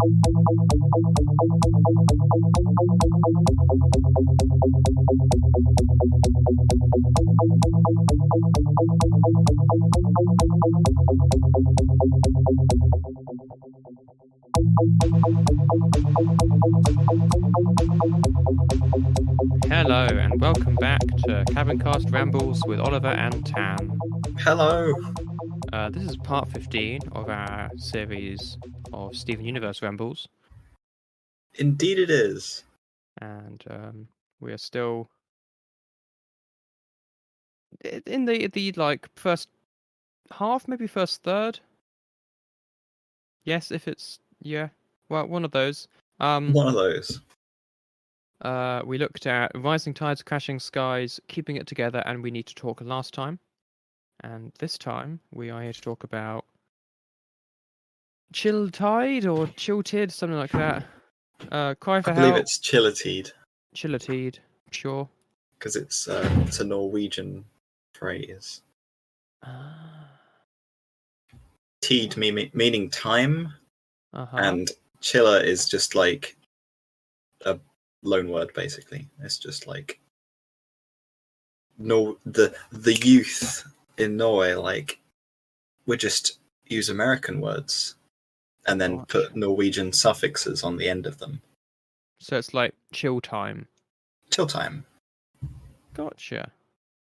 Hello and welcome back to Cabincast Rambles with Oliver and Tan. Hello. This is part 15 of our series of Steven Universe Rambles, Indeed it is. and we are still in the like first half, maybe first third. Yes, if it's well, one of those. One of those. We looked at Rising Tides, Crashing Skies, Keeping It Together, and We Need to Talk last time. And this time, we are here to talk about Chille Tide or Chille Tid, something like that. Cry for I believe Help. it's Chille Tid. Chille Tid, sure. Because it's a Norwegian phrase. Tid meaning time, and Chille is just like a loan word, basically. It's just like the youth in Norway, like, we just use American words and then put Norwegian suffixes on the end of them. So it's like chill time. Chill time. Gotcha.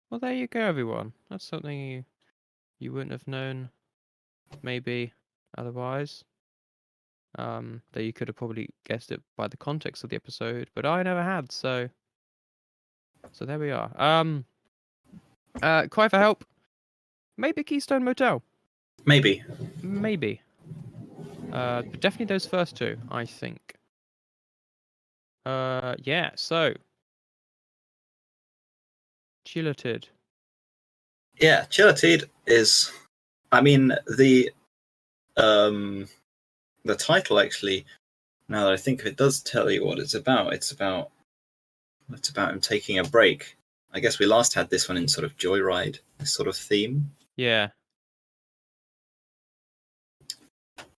Well, there you go, everyone. That's something you wouldn't have known, maybe, otherwise. Though you could have probably guessed it by the context of the episode, but I never had, so there we are. Cry for Help. Maybe Keystone Motel. Maybe. But definitely those first two, I think. Yeah, so Chille Tid. Yeah, Chille Tid is, I mean, the title actually, now that I think of it, does tell you what it's about. It's about him taking a break. I guess we last had this one in sort of Joyride, this sort of theme. Yeah.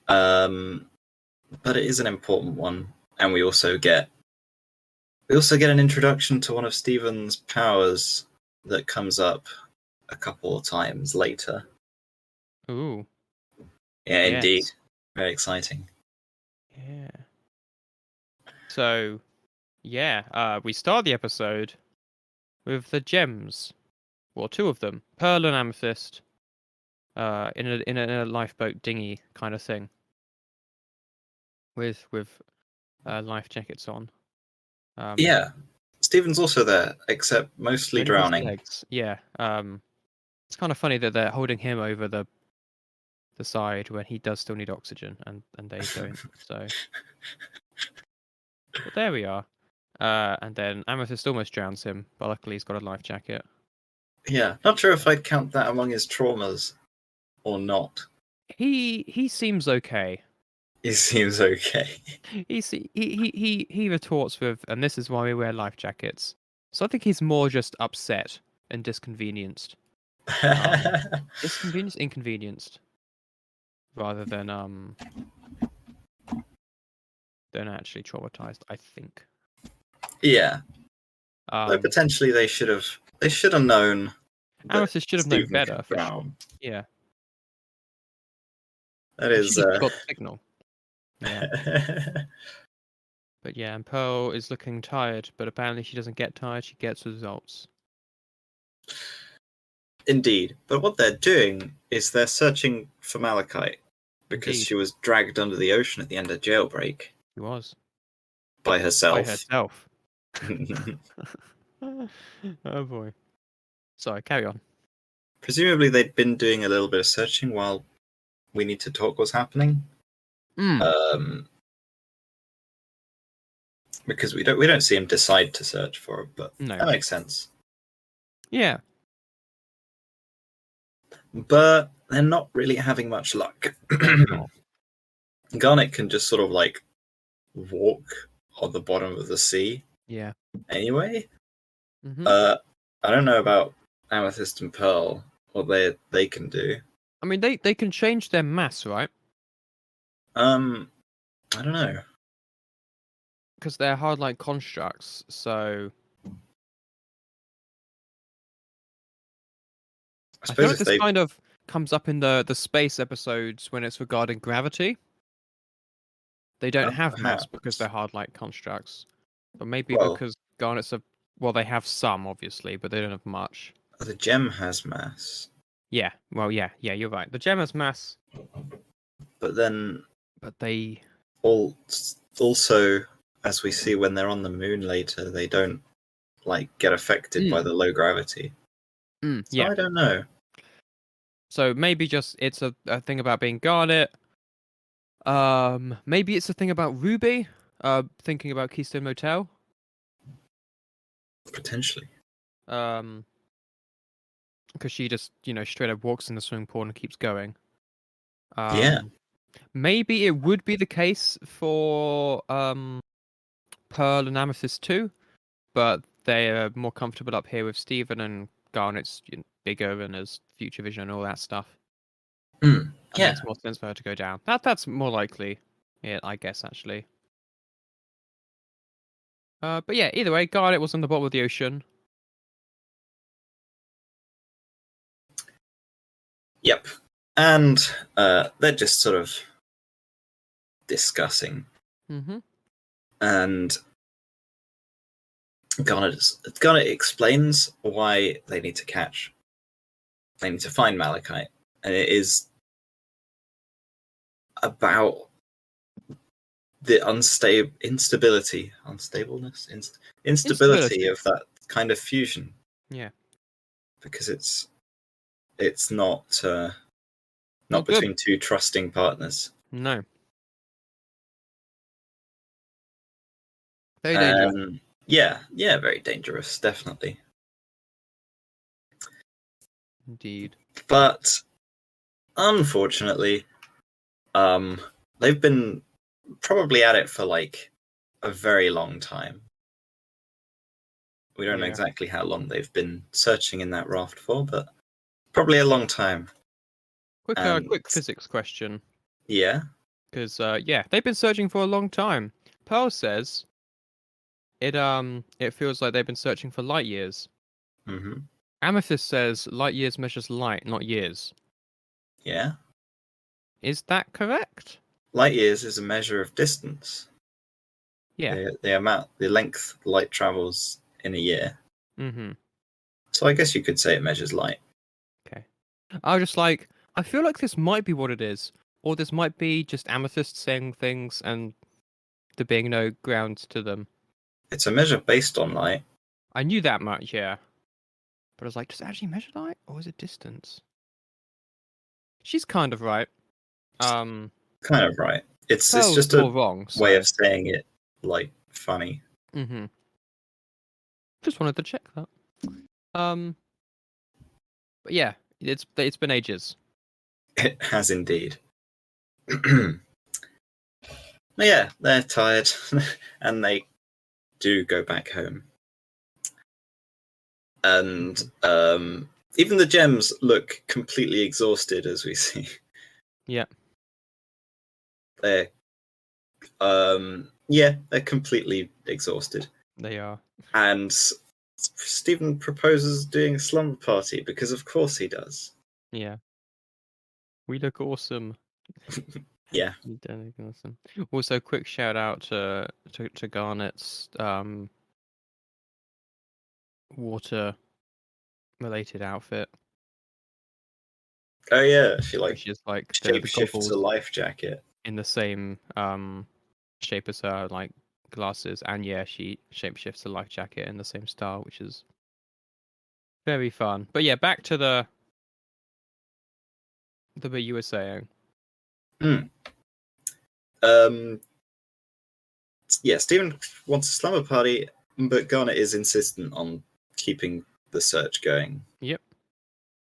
But it is an important one, and we also get an introduction to one of Steven's powers that comes up a couple of times later. Ooh. Yeah, yes. Indeed. Very exciting. Yeah. So, yeah, we start the episode with the gems. Well, two of them, Pearl and Amethyst, in a lifeboat dinghy kind of thing, with life jackets on. Yeah, Steven's also there, except mostly drowning. Legs. Yeah. It's kind of funny that they're holding him over the side when he does still need oxygen, and they don't. So, but there we are. And then Amethyst almost drowns him, but luckily he's got a life jacket. Yeah, not sure if I'd count that among his traumas or not. He seems okay. He seems okay. He retorts with, and this is why we wear life jackets. So I think he's more just upset and disconvenienced. Inconvenienced, rather than actually traumatized, I think. Yeah. Though potentially they should have known. Amethyst should have known better, for sure. Yeah. That is got the signal. Yeah. But yeah, and Pearl is looking tired, but apparently she doesn't get tired, she gets results. Indeed. But what they're doing is they're searching for Malachite, because she was dragged under the ocean at the end of Jailbreak. She was. By herself. Oh boy. Sorry, carry on. Presumably they'd been doing a little bit of searching while We Need to Talk was happening. Because we don't see him decide to search for her, but that makes sense. Yeah. But they're not really having much luck. Garnet can just sort of like walk on the bottom of the sea. Yeah. Anyway, I don't know about Amethyst and Pearl, what they can do. I mean, they can change their mass, right? I don't know. Because they're hard-like constructs, so I I feel suppose like if this they kind of comes up in the space episodes when it's regarding gravity. They don't have mass because they're perhaps. hard-like constructs, but maybe Well, because garnets are they have some obviously, but they don't have much. the gem has mass, Yeah, well, yeah, you're right. The gem has mass, but then but they also, as we see when they're on the moon later, they don't like get affected by the low gravity. So yeah. I don't know. So maybe just it's a thing about being garnet. Maybe it's a thing about Ruby. Thinking about Keystone Motel. Potentially. Because she just straight up walks in the swimming pool and keeps going. Yeah. Maybe it would be the case for Pearl and Amethyst too, but they are more comfortable up here with Steven, and Garnet's bigger and has future vision and all that stuff. Mm, That yeah. makes more sense for her to go down. That's more likely. Yeah, I guess actually. But yeah, either way, Garnet was on the bottom of the ocean. Yep. And they're just sort of discussing. Mm-hmm. And Garnet explains why they need to find Malachite. And it is about the instability Instability. of that kind of fusion. Yeah. Because it's not Not good. between two trusting partners. No. Very dangerous. Yeah, very dangerous, definitely. Indeed. But unfortunately, they've been probably at it for like a very long time. We don't know Yeah. exactly how long they've been searching in that raft for, but probably a long time. Quick physics question. Yeah. Because they've been searching for a long time. Pearl says it feels like they've been searching for light years. Mm-hmm. Amethyst says light years measures light, not years. Yeah. Is that correct? Light years is a measure of distance. Yeah. The length light travels in a year. Mm-hmm. So I guess you could say it measures light. Okay. I feel like this might be what it is. Or this might be just Amethyst saying things and there being no grounds to them. It's a measure based on light. I knew that much, yeah. But I was like, does it actually measure light? Or is it distance? She's kind of right. Kind of right. It's Pearl's just more a wrong, way so. of saying it like funny. Mm-hmm. Just wanted to check that. But yeah, it's been ages. It has indeed. Yeah, they're tired and they do go back home. And even the gems look completely exhausted, as we see. Yeah. They're they're completely exhausted. They are. And Stephen proposes doing a slumber party because of course he does. Yeah. We look awesome. Yeah. We don't look awesome. Also, quick shout out to Garnet's water related outfit, Oh yeah, she like which is like the shapeshifts goggles a life jacket. in the same shape as her like glasses, and yeah, she shapeshifts a life jacket in the same style, which is very fun. But yeah, back to the bit you were saying. Yeah, Stephen wants a slumber party, but Garnet is insistent on keeping the search going. Yep.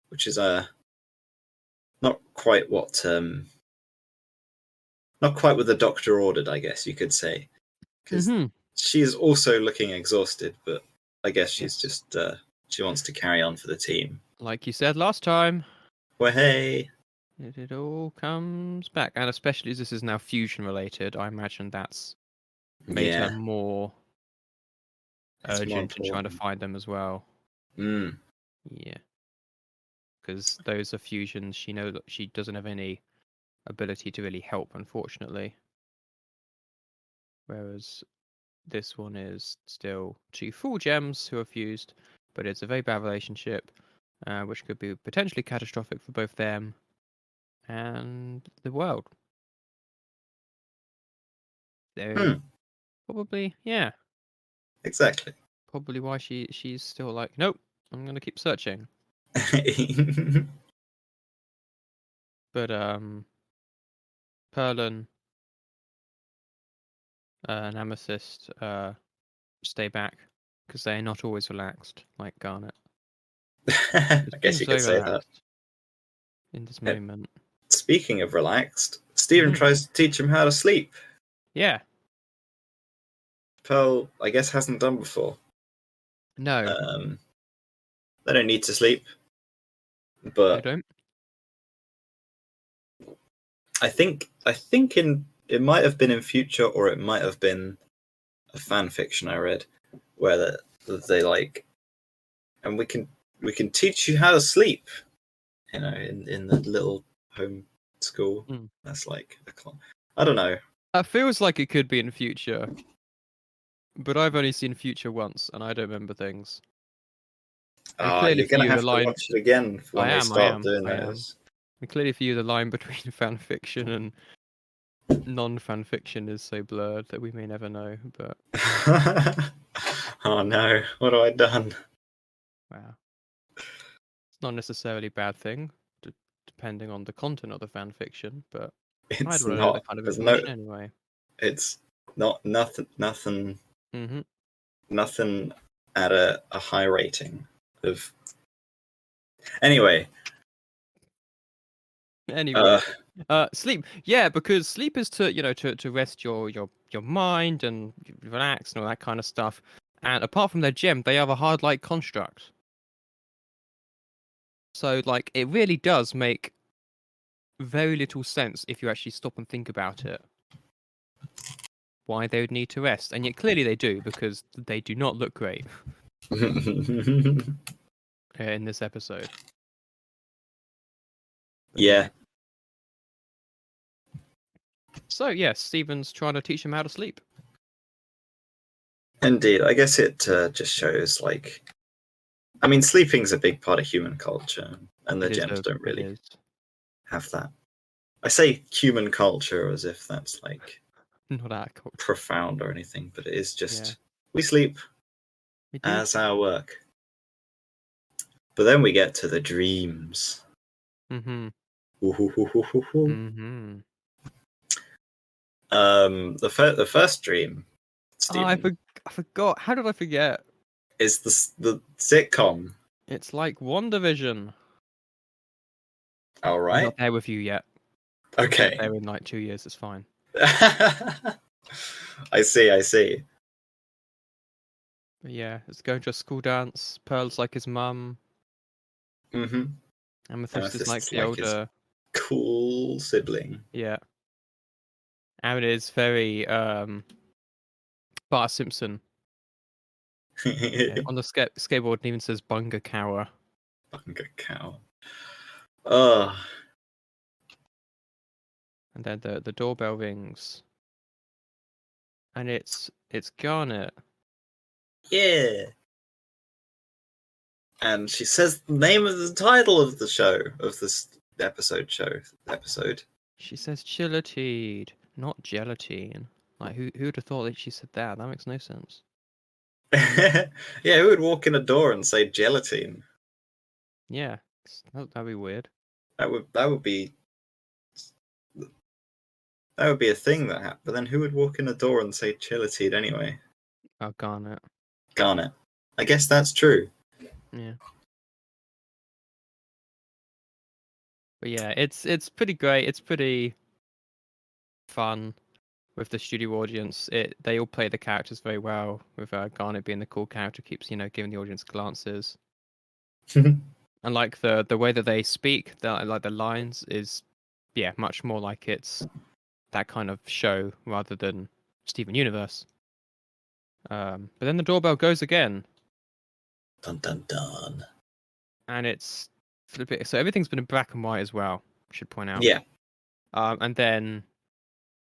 Which is not quite what the doctor ordered, I guess you could say. Because she's also looking exhausted, but I guess she's just she wants to carry on for the team. Like you said last time. Well, hey. It all comes back, and especially as this is now fusion related, I imagine that's made her Yeah, more it's more urgent in trying to important. find them as well. Mm. Yeah, because those are fusions. She knows that she doesn't have any ability to really help, unfortunately. Whereas this one is still two full gems who are fused, but it's a very bad relationship, which could be potentially catastrophic for both them and the world. So Hmm. probably, yeah, Exactly. probably why she's still like, nope, I'm gonna keep searching. But Pearl and Amethyst stay back because they're not always relaxed like Garnet. I It guess seems you could very say that. relaxed in this Uh, moment. Speaking of relaxed, Stephen tries to teach him how to sleep. Yeah, Pearl, I guess, hasn't done before. no, They don't need to sleep, they but don't. I think in it might have been in future, or it might have been a fan fiction I read where they like, and we can teach you how to sleep. In the little home school. Mm. That's like I don't know. That feels like it could be in future, but I've only seen future once, and I don't remember things. And clearly You're for gonna you, the have to line. watch it again when they I start am, doing I am. those. And clearly for you, the line between fan fiction and non-fan fiction is so blurred that we may never know. But Oh no, what have I done? wow, it's not necessarily a bad thing, depending on the content of the fan fiction. But I'd It's want to know not. that kind of There's no. information anyway. It's not nothing. Mm-hmm. Nothing at a high rating of. Anyway, Anyway, sleep. Yeah, because sleep is to rest your mind and relax and all that kind of stuff. And apart from their gem, they have a hard light construct. So like it really does make very little sense if you actually stop and think about it. Why they would need to rest, and yet clearly they do because they do not look great in this episode. But yeah, yeah. So yes, Steven's trying to teach him how to sleep. indeed. I guess it just shows like. I mean, sleeping's a big part of human culture, and the gems don't It really is. have that. I say human culture as if that's like Not our culture. profound or anything, but it is just Yeah. we sleep We do. as our work. But then we get to the dreams. Mm-hmm. Ooh-hoo-hoo-hoo-hoo-hoo. Mm-hmm. The first dream, Oh, Stephen, I forgot. How did I forget? is the sitcom. It's like WandaVision. All I'm right. not there with you yet. I'll get Okay. there in like 2 years. It's fine. I see. I see. But yeah, it's going to a school dance. Pearl's like his mum. Mm-hmm. Amethyst is Amethyst like is the like his older. cool sibling. Yeah. Aaron is very Bart Simpson. Yeah, on the skateboard, it even says Bunga Cower. Bunga cow. Oh, And then the doorbell rings, and it's Garnet. yeah. And she says the name of the title of the show, of this episode. She says Chille Tid, not gelatine. Like who'd have thought that she said that? That makes no sense. Yeah, who would walk in a door and say gelatine? Yeah, that'd be weird. That would be a thing that happened. But then who would walk in a door and say gelatine anyway? Oh, Garnet. Garnet. I guess that's true. Yeah. But yeah, it's pretty great. It's pretty fun with the studio audience. They all play the characters very well. With Garnet being the cool character, keeps giving the audience glances. And like the way that they speak, like the lines is, yeah, much more like it's that kind of show rather than Steven Universe. But then the doorbell goes again, Dun dun dun. and it's so everything's been in black and white as well. I should point out. Yeah. And then,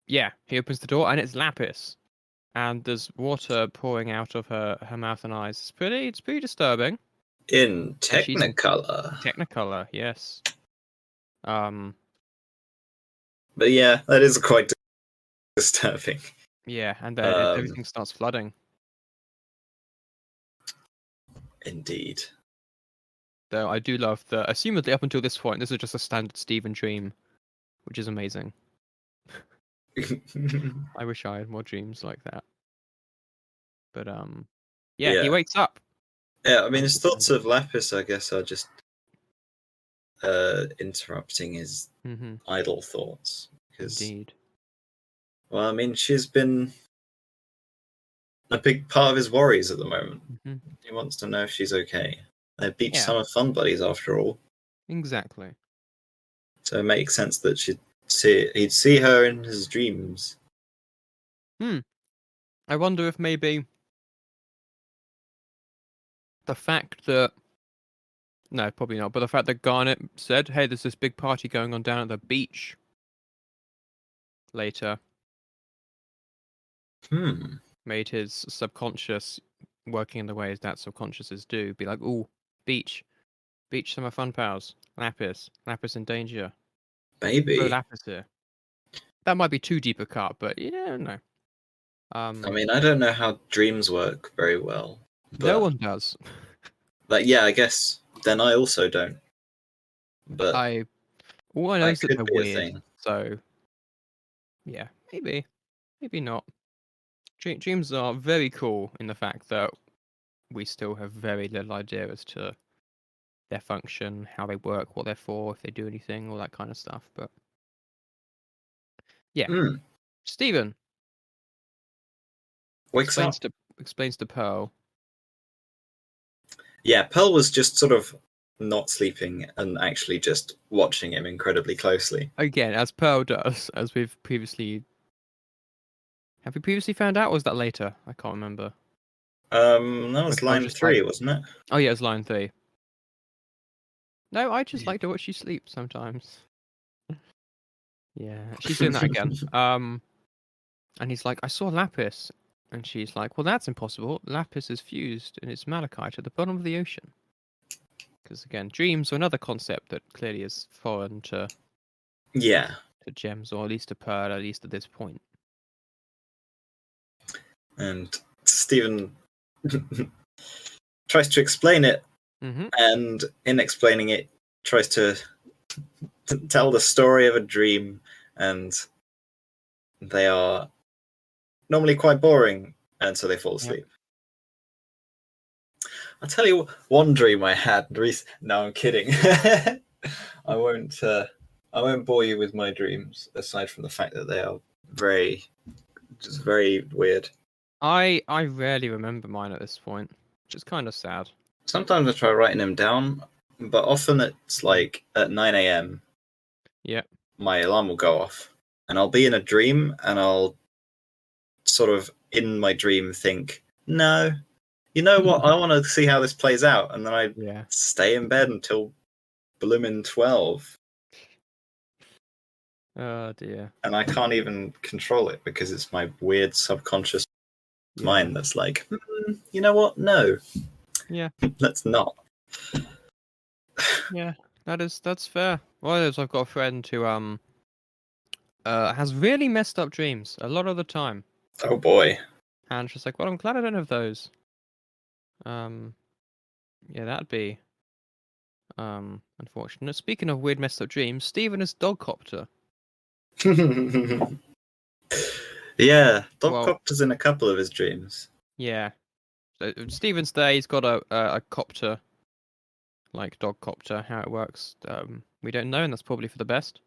yeah, he opens the door and it's Lapis, and there's water pouring out of her mouth and eyes. It's pretty disturbing. In And she's Technicolor. Technicolor, yes. Um, But yeah, that is quite disturbing. yeah, and then Um, everything starts flooding. Indeed. Though I do love the, assumedly up until this point, this is just a standard Steven dream, which is amazing. I wish I had more dreams like that. But yeah, he Yeah. wakes up. Yeah, I mean, his thoughts of Lapis, I guess, are just interrupting his Mm-hmm. idle thoughts. Because, Indeed. well, I mean, she's been a big part of his worries at the moment. Mm-hmm. He wants to know if she's okay. They're beach Yeah. summer fun buddies, after all. Exactly. So it makes sense that he'd see her in his dreams. I wonder if maybe the fact that, no, probably not, but the fact that Garnet said, hey, there's this big party going on down at the beach later, made his subconscious, working in the ways that subconsciouses do, be like, ooh, beach summer fun pals, Lapis in danger. Maybe. Oh, Lapis here. That might be too deep a cut, but you don't know. I mean, I don't know how dreams work very well. But, no one does. But yeah, I guess then I also don't. But all I know is that could they're be a weird. thing. So yeah, maybe not. Dreams are very cool in the fact that we still have very little idea as to their function, how they work, what they're for, if they do anything, all that kind of stuff. But yeah, Steven wakes up. explains to Pearl. Yeah, Pearl was just sort of not sleeping and actually just watching him incredibly closely. Again, as Pearl does, as we've previously. Have we previously found out? Or was that later? I can't remember. That was line 3, wasn't it? Oh yeah, it was line 3. No, I just like to watch you sleep sometimes. Yeah, she's doing that again. And he's like, I saw Lapis. And she's like, well, that's impossible. Lapis is fused in its malachite at the bottom of the ocean. Because again, dreams are another concept that clearly is foreign to gems, or at least to Pearl, at least at this point. And Stephen tries to explain it, and in explaining it, tries to tell the story of a dream, and they are normally quite boring, and so they fall asleep. Yep. I'll tell you one dream I had. No, I'm kidding. I won't bore you with my dreams, aside from the fact that they are very weird. I rarely remember mine at this point, which is kind of sad. Sometimes I try writing them down, but often it's like at 9 a.m. Yeah. My alarm will go off, and I'll be in a dream, and I'll sort of in my dream think, no, you know what? I want to see how this plays out, and then I stay in bed until bloomin' 12. Oh dear. And I can't even control it because it's my weird subconscious mind that's like, you know what? No. Yeah. Let's not. Yeah, that's fair. Well, I've got a friend who has really messed up dreams a lot of the time. Oh boy. And she's like, well, I'm glad I don't have those. Yeah, that'd be unfortunate. Speaking of weird messed up dreams, Steven is Dogcopter. Yeah, Dogcopter's in a couple of his dreams. Yeah. So Steven's there, he's got a copter, like Dogcopter, how it works. We don't know, and that's probably for the best.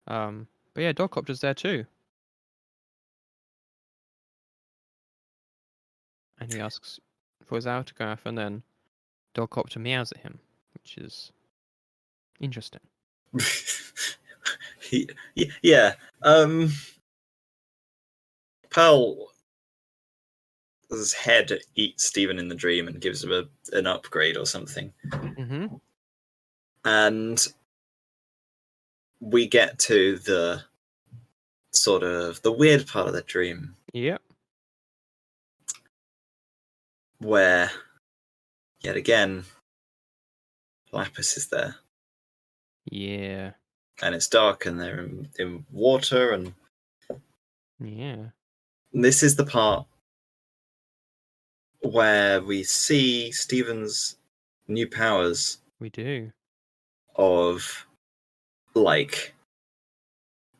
But yeah, Dogcopter's there too. And he asks for his autograph, and then Dogcopter meows at him, which is Interesting. Yeah. Pearl's head eats Stephen in the dream and gives him an upgrade or something. Mm-hmm. And we get to the sort of the weird part of the dream. Yep. Where, yet again, Lapis is there. Yeah. And it's dark and they're in water, and Yeah. this is the part where we see Stephen's new powers We do. of, like,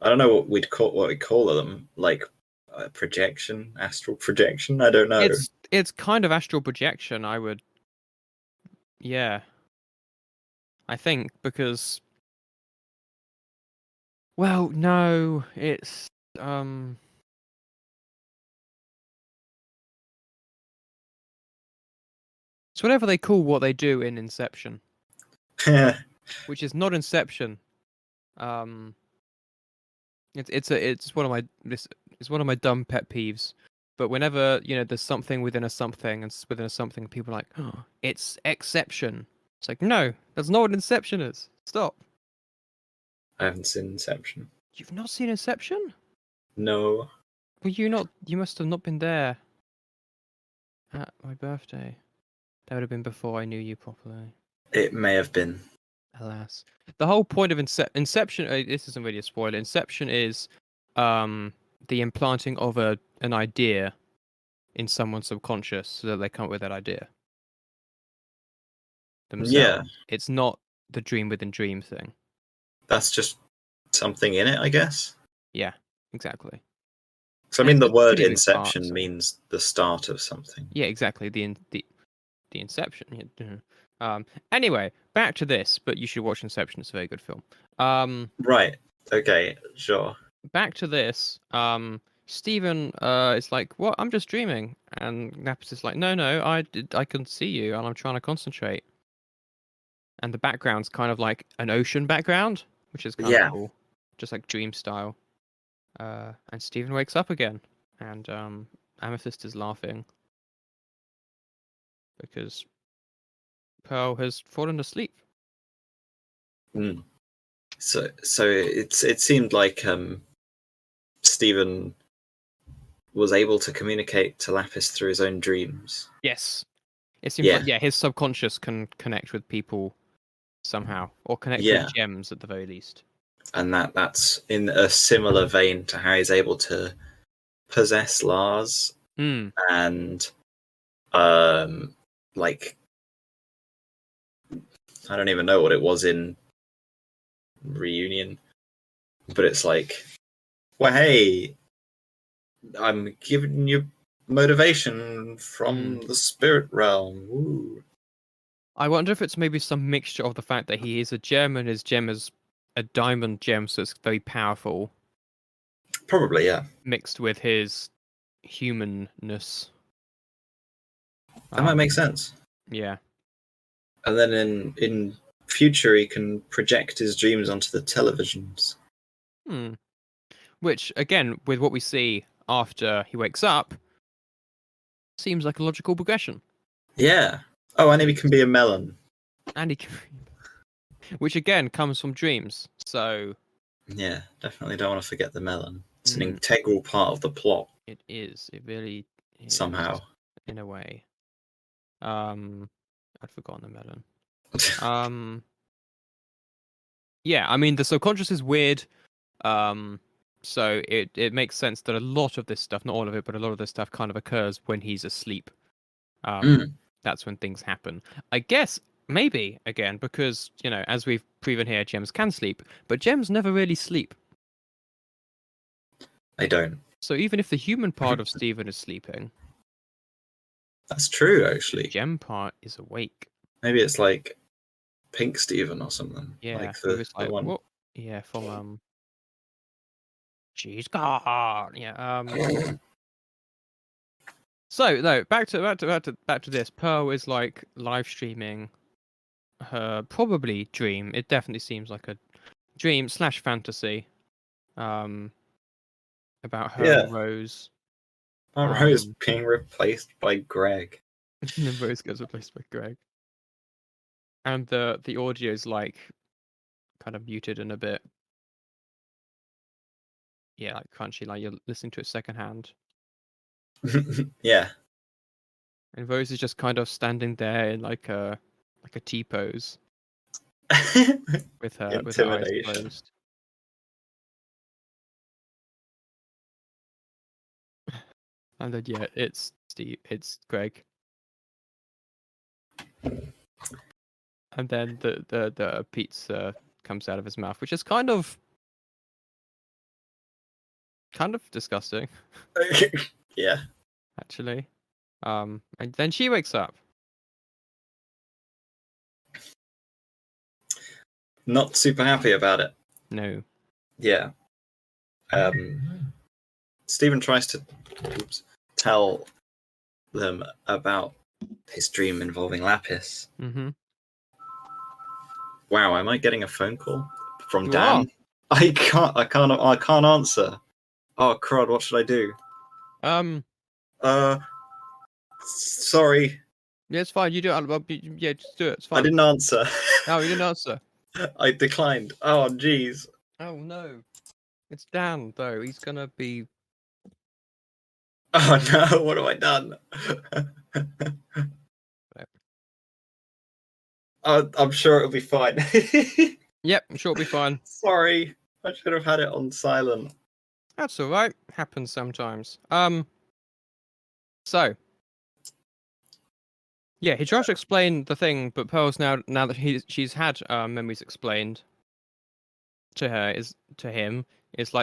I don't know what we call them, like projection, astral projection. I don't know. It's kind of astral projection. I would. Yeah. I think because. Well, no, it's It's whatever they call what they do in Inception, which is not Inception. It's one of my dumb pet peeves. But whenever there's something within a something, and within a something, people are like, oh, it's exception. It's like, no, that's not what Inception is. Stop. I haven't seen Inception. You've not seen Inception? No. You must have not been there at my birthday. That would have been before I knew you properly. It may have been. Alas. The whole point of Inception, this isn't really a spoiler. Inception is the implanting of an idea in someone's subconscious so that they come up with that idea themselves. Yeah. It's not the dream within dream thing. That's just something in it, I guess. Yeah, exactly. So I mean, the word pretty big inception part, so- means the start of something. Yeah, exactly. The Inception. Yeah. Anyway, back to this, but you should watch Inception. It's a very good film. Right. Okay. Sure. Back to this. Stephen is like, "What? I'm just dreaming," and Lapis is like, "No, I can see you, and I'm trying to concentrate." And the background's kind of like an ocean background, which is kind Yeah. of cool, just like dream style. And Stephen wakes up again, and Amethyst is laughing because Pearl has fallen asleep. Mm. So it seemed like Stephen was able to communicate to Lapis through his own dreams. Yes, it seems Yeah. like his subconscious can connect with people somehow, or connect Yeah. with gems at the very least. And that's in a similar vein to how he's able to possess Lars Hmm. and like, I don't even know what it was in Reunion, but it's like, well, hey, I'm giving you motivation from the spirit realm. Woo. I wonder if it's maybe some mixture of the fact that he is a gem and his gem is a diamond gem, so it's very powerful, Probably, yeah. mixed with his humanness. That might make sense. Yeah. And then in future, he can project his dreams onto the televisions. Which, again, with what we see after he wakes up, seems like a logical progression. Yeah. Oh, and he can be a melon. And he can... Which, again, comes from dreams, so... Yeah, definitely don't want to forget the melon. It's an integral part of the plot. It is. It really is. Somehow. In a way. I'd forgotten the melon. Yeah, I mean, the subconscious is weird. So it makes sense that a lot of this stuff, not all of it, but a lot of this stuff kind of occurs when he's asleep. That's when things happen. I guess maybe again because as we've proven here, gems can sleep, but gems never really sleep. They don't. So even if the human part of Stephen is sleeping, that's true. Actually, the gem part is awake. Maybe it's like Pink Stephen or something. Yeah, like the one. What? Yeah, from She's gone. Yeah. So no, back to this. Pearl is like live streaming her probably dream. It definitely seems like a dream / fantasy. About her Yeah. and Rose. Rose being replaced by Greg. And then Rose gets replaced by Greg. And the audio's like kind of muted and a bit, yeah, like crunchy, like you're listening to it secondhand. Yeah. And Rose is just kind of standing there in like a T pose with her eyes Intimidation. closed. And then yeah, it's Greg. And then the pizza comes out of his mouth, which is kind of disgusting, Yeah. actually. And then she wakes up. Not super happy about it. No. Yeah. Stephen tries to tell them about his dream involving Lapis. Mm-hmm. Wow, am I getting a phone call from You Dan? are. I can't answer. Oh crud, what should I do? Sorry. Yeah, it's fine. You do it. Yeah, just do it. It's fine. I didn't answer. Oh, you didn't answer. I declined. Oh jeez. Oh no. It's Dan though. He's gonna be. Oh no, what have I done? I'm sure it'll be fine. Yep, I'm sure it'll be fine. Sorry, I should have had it on silent. That's all right. Happens sometimes. So. Yeah, he tries to explain the thing, but Pearl's now that she's had memories explained to her to her is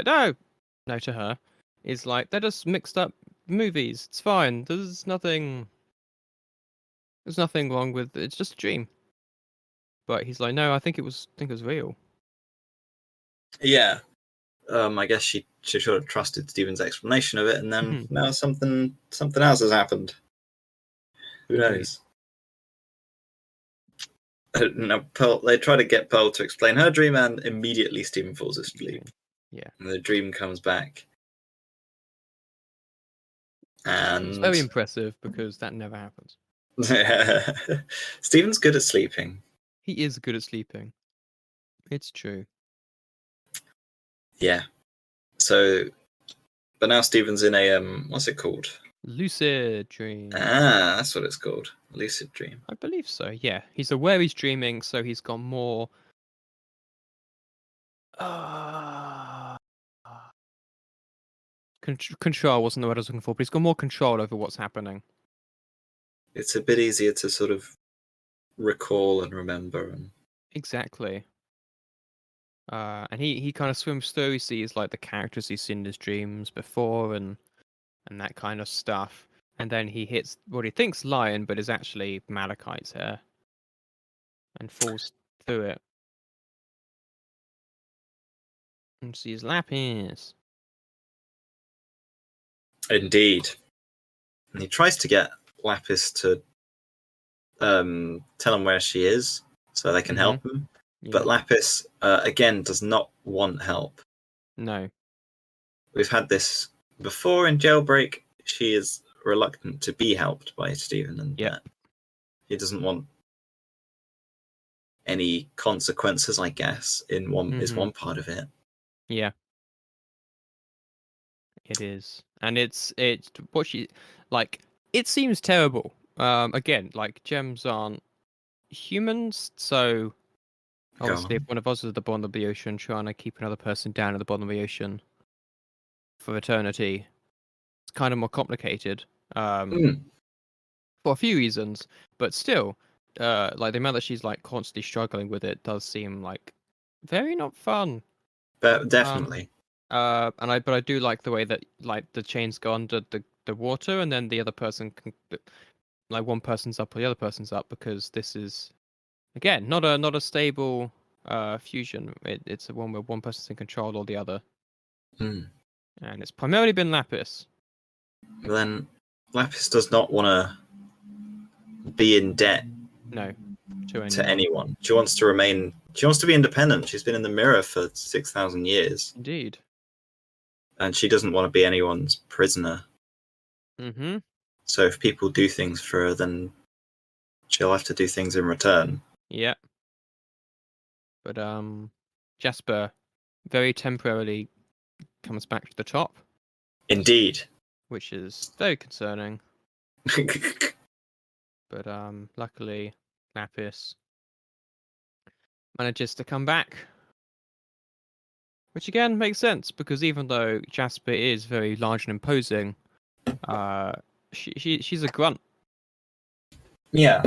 like they're just mixed up movies. It's fine. There's nothing wrong with it. It's just a dream. But he's like, no, I think it was real. Yeah. I guess she should have trusted Stephen's explanation of it, and then now something else has happened. Who knows? No, Pearl. They try to get Pearl to explain her dream, and immediately Stephen falls asleep. Yeah. And the dream comes back. And it's very impressive because that never happens. Stephen's good at sleeping. He is good at sleeping. It's true. Yeah. So, but now Stephen's in a what's it called? Lucid dream. Ah, that's what it's called. Lucid dream. I believe so. Yeah, he's aware he's dreaming, so he's got more. Control wasn't the word I was looking for, but he's got more control over what's happening. It's a bit easier to sort of recall and remember. And exactly. And he kind of swims through. He sees like the characters he's seen in his dreams before, and that kind of stuff. And then he hits what he thinks lion, but is actually Malachite's hair, and falls through it. And sees Lapis. Indeed. And he tries to get Lapis to tell him where she is so they can help him. Yeah. But Lapis, again, does not want help. No. We've had this before in Jailbreak. She is reluctant to be helped by Stephen, and he doesn't want any consequences, I guess, in one is one part of it. Yeah. It is. And it's what she like it seems terrible. Again, like gems aren't humans, so obviously if one of us is at the bottom of the ocean trying to keep another person down at the bottom of the ocean for eternity, it's kind of more complicated. For a few reasons. But still, like the amount that she's like constantly struggling with it does seem like very not fun. Definitely. But I do like the way that like the chains go under the water, and then the other person can, like one person's up or the other person's up, because this is again not a stable fusion. It's a one where one person's in control or the other, and it's primarily been Lapis. Then Lapis does not want to be in debt. No. to anyone. She wants to remain. She wants to be independent. She's been in the mirror for 6,000 years, Indeed. and she doesn't want to be anyone's prisoner. Mm-hmm. So if people do things for her, then she'll have to do things in return. Yeah. But Jasper very temporarily comes back to the top, Indeed. which is very concerning. But luckily, Lapis manages to come back, which again makes sense because even though Jasper is very large and imposing, she's a grunt. Yeah.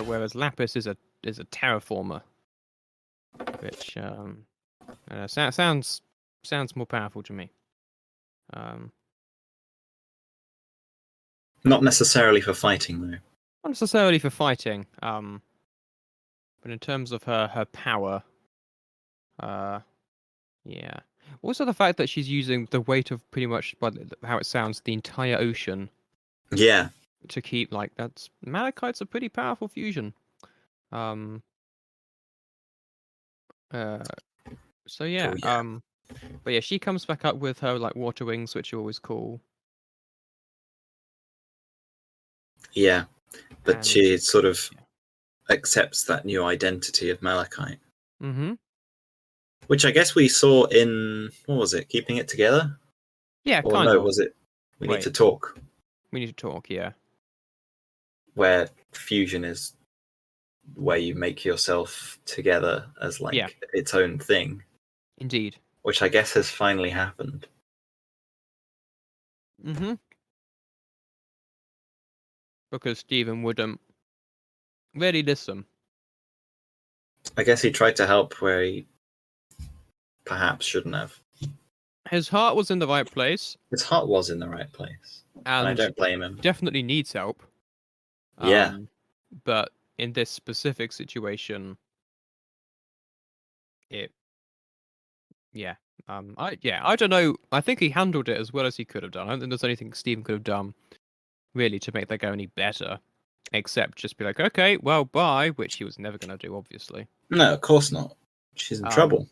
Whereas Lapis is a terraformer, which sounds more powerful to me. Not necessarily for fighting, though. Not necessarily for fighting, but in terms of her power, yeah. Also, the fact that she's using the weight of pretty much, by how it sounds, the entire ocean. Yeah. To keep that's Malachite's a pretty powerful fusion. So yeah. Oh, yeah. But yeah, she comes back up with her water wings, which are always cool. Yeah, but And she sort of accepts that new identity of Malachite. Mm-hmm. Which I guess we saw in, what was it, Keeping It Together? Yeah, or kind no, of. was it We Need Wait. to Talk? We Need to Talk, yeah. Where fusion is where you make yourself together as its own thing. Indeed. Which I guess has finally happened. Mm-hmm. Because Stephen wouldn't really listen. I guess he tried to help where he perhaps shouldn't have. His heart was in the right place. His heart was in the right place. And I don't blame him. Definitely needs help. Yeah. But in this specific situation, I don't know. I think he handled it as well as he could have done. I don't think there's anything Stephen could have done really to make that go any better, except just be like, okay, well, bye, which he was never going to do, obviously. No, of course not. She's in trouble.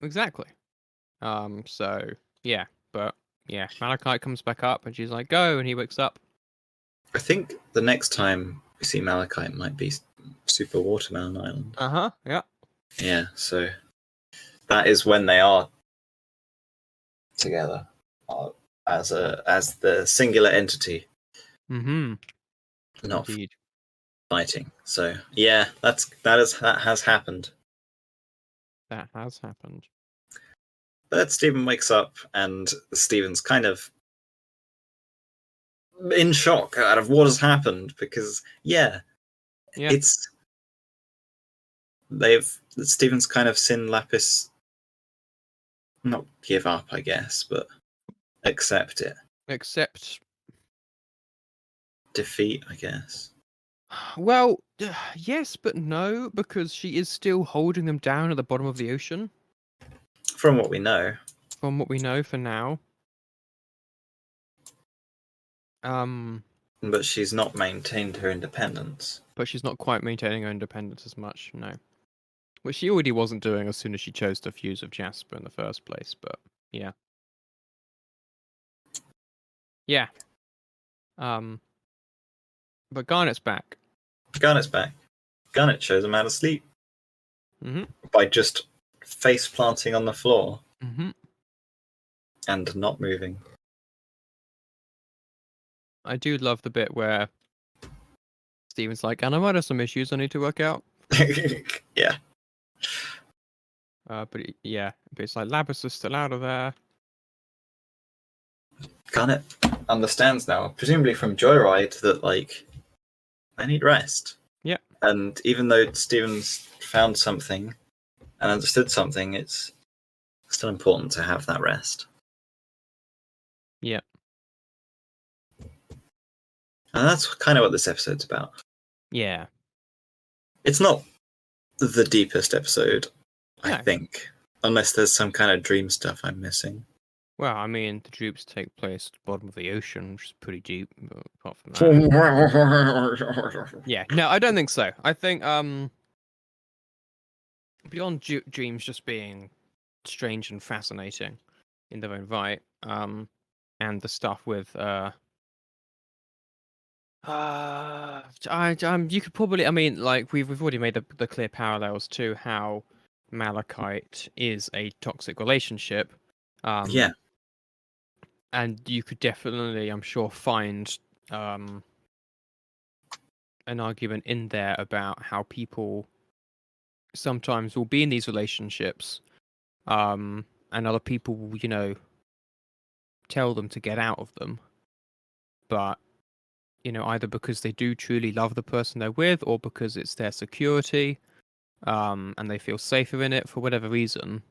Exactly. So yeah, but yeah, Malachite comes back up and she's like, go, and he wakes up. I think the next time we see Malachite might be Super Watermelon Island. Yeah. Yeah, so that is when they are together as the singular entity. Mm-hmm. Not Indeed. fighting. So yeah, that has happened. That has happened. But Stephen wakes up and Stephen's kind of in shock out of what has happened because Stephen's kind of seen Lapis not give up, I guess, but accept it. Accept defeat, I guess. Well, yes, but no, because she is still holding them down at the bottom of the ocean. From what we know. From what we know for now. But she's not maintained her independence. But she's not quite maintaining her independence as much, no. Which she already wasn't doing as soon as she chose to fuse with Jasper in the first place, but yeah. Yeah. But Garnet's back. Garnet's back. Garnet shows him how to sleep. Mm-hmm. By just face planting on the floor. Mm-hmm. And not moving. I do love the bit where Steven's like, and I might have some issues I need to work out. Yeah. But it's like Labus is still out of there. Garnet understands now, presumably from Joyride, that I need rest. Yeah. And even though Steven's found something and understood something, it's still important to have that rest. Yeah. And that's kind of what this episode's about. Yeah. It's not the deepest episode, I think. Unless there's some kind of dream stuff I'm missing. Well, I mean, the droops take place at the bottom of the ocean, which is pretty deep. But apart from that, yeah, no, I don't think so. I think beyond dreams just being strange and fascinating in their own right, and the stuff with you could probably, I mean, like we've already made the clear parallels to how Malachite is a toxic relationship. Yeah. And you could definitely, I'm sure, find an argument in there about how people sometimes will be in these relationships, and other people will, tell them to get out of them, but either because they do truly love the person they're with, or because it's their security, and they feel safer in it for whatever reason,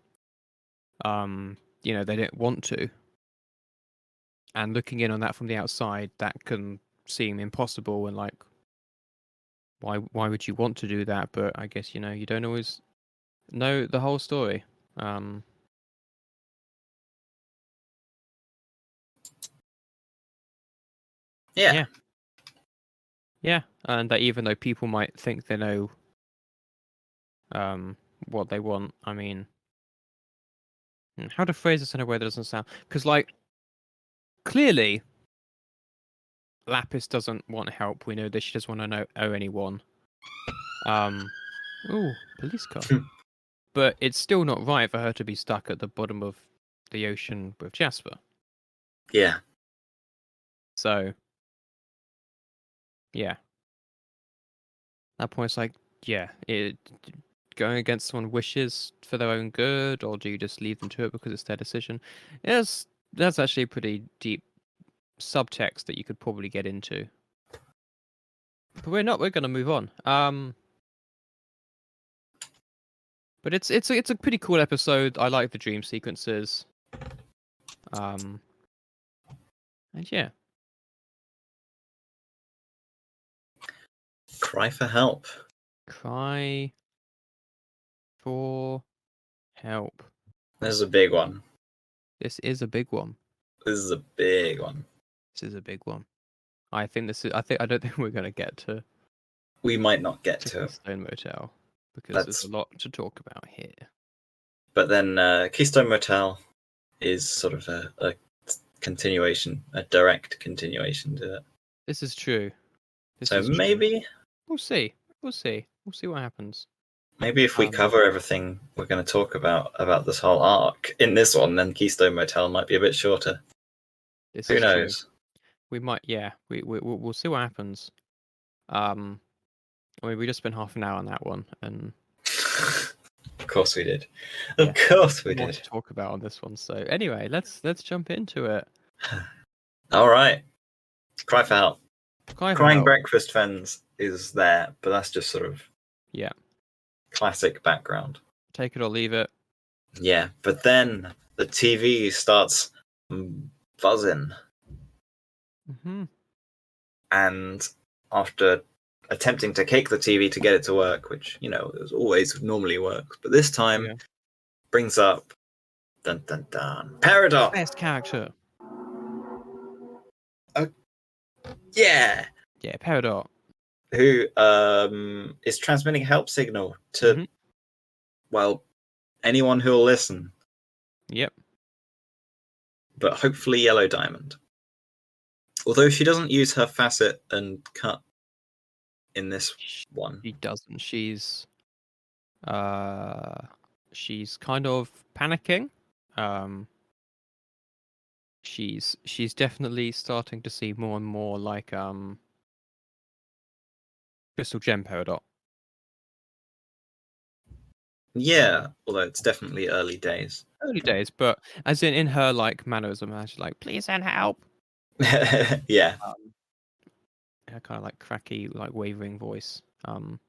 they don't want to. And looking in on that from the outside, that can seem impossible and like, why would you want to do that? But I guess you don't always know the whole story. Yeah. Yeah, and that even though people might think they know what they want, I mean, how to phrase this in a way that doesn't sound, because like clearly Lapis doesn't want help. We know that she doesn't want to owe anyone. Oh, police car. But it's still not right for her to be stuck at the bottom of the ocean with Jasper. Yeah. So, yeah. That point's like, yeah, going against someone's wishes for their own good, or do you just leave them to it because it's their decision? That's actually a pretty deep subtext that you could probably get into. But we're not. We're going to move on. But it's a pretty cool episode. I like the dream sequences. And yeah. Cry for help. Cry for help. This is a big one. This is a big one. This is a big one. This is a big one. I think this is. I don't think we're going to get to. We might not get to it. Keystone Motel because there's a lot to talk about here. But then Keystone Motel is sort of a continuation, a direct continuation to it. This is true. So maybe we'll see. We'll see what happens. Maybe if we cover everything we're going to talk about this whole arc in this one, then Keystone Motel might be a bit shorter. Who knows? True. We might, yeah. We'll see what happens. I mean, we just spent half an hour on that one, and of course we did. Of course we did. More to talk about on this one. So anyway, let's jump into it. All right. Cry for help. Crying help. Breakfast Fens is there, but that's just sort of classic background. Take it or leave it. Yeah, but then the TV starts buzzing. Mm-hmm. And after attempting to kick the TV to get it to work, which, it always normally works, but this time brings up Peridot. Best character. Yeah. Yeah, Peridot. Who is transmitting help signal to, anyone who will listen. Yep. But hopefully Yellow Diamond. Although she doesn't use her facet and cut in this one. She doesn't. She's kind of panicking. She's definitely starting to see more and more like Crystal Gem Peridot. Yeah, although it's definitely early days. Early days, but as in her like mannerism, she's like, please send help. Yeah. Her kind of like cracky, like wavering voice. But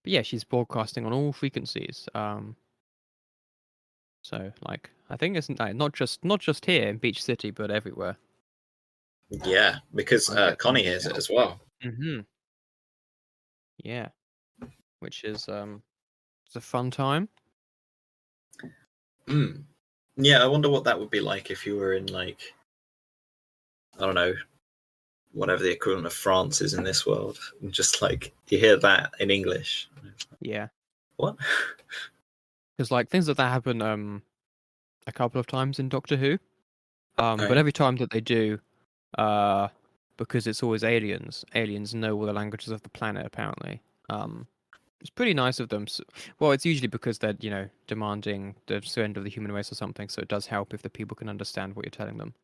yeah, she's broadcasting on all frequencies. So like, I think it's not just here in Beach City, but everywhere. Yeah, because Connie hears it as well. Mm-hmm. Yeah, which is it's a fun time. Yeah, I wonder what that would be like if you were in, like, I don't know, whatever the equivalent of France is in this world. And just like you hear that in English. Yeah, What? because like things like that happen a couple of times in Doctor Who. But Right. every time that they do, uh, because it's always aliens. Aliens know all the languages of the planet, apparently. It's pretty nice of them. Well, it's usually because they're, demanding the end of the human race or something. So it does help if the people can understand what you're telling them.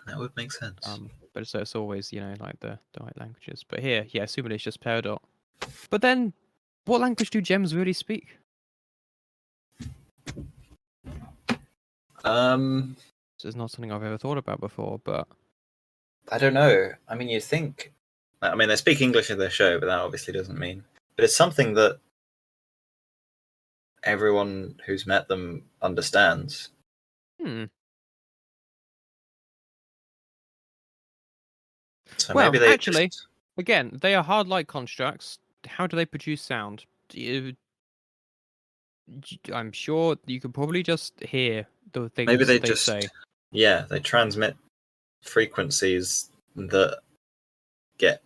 That would make sense. But so it's always, like the right languages. But here, yeah, assuming it's just Peridot. But then, what language do gems really speak? This is not something I've ever thought about before, but I don't know. I mean, you think. I mean, they speak English in their show, but that obviously doesn't mean. But it's something that everyone who's met them understands. So Well, maybe they actually, just. again, they are hard light constructs. How do they produce sound? I'm sure you could probably just hear the Maybe things they they just. say. Yeah, they transmit frequencies that get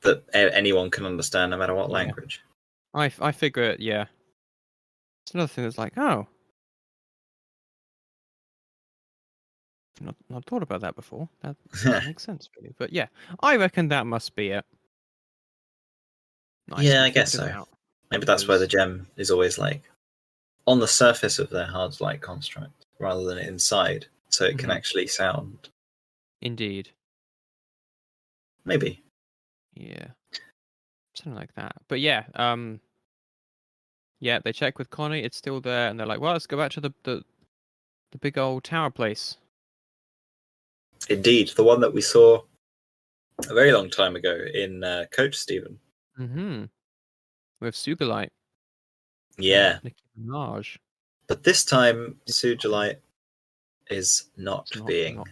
that anyone can understand no matter what Yeah. language. I figure it, yeah. It's another thing that's like, oh, not thought about that before. That makes sense, really. But yeah, I reckon that must be it. Nice, Yeah, we I guess figured it so. out. Maybe that's where the Because, gem is always like on the surface of their hard light construct rather than inside, so it can actually sound. indeed, Maybe. yeah, something like that. But yeah, yeah, they check with Connie. It's still there, and they're like, well, let's go back to the big old tower place. Indeed, the one that we saw a very long time ago in Coach Stephen. Mm-hmm. With Sugalite and Yeah, Nicki Minaj. but this time Sujolite is It's not being.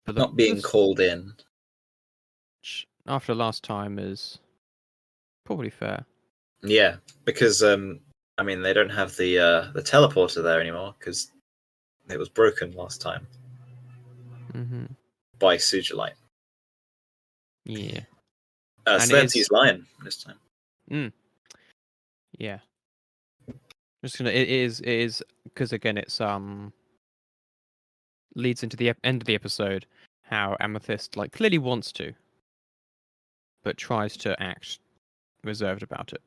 But not being this called in. after last time is probably fair. Yeah, because I mean they don't have the teleporter there anymore because it was broken last time Mm-hmm. by Sujolite. Yeah, So and they it had to is. use Lion this time. Yeah, just gonna. It is because again, it's leads into the end of the episode how Amethyst like clearly wants to, but tries to act reserved about it.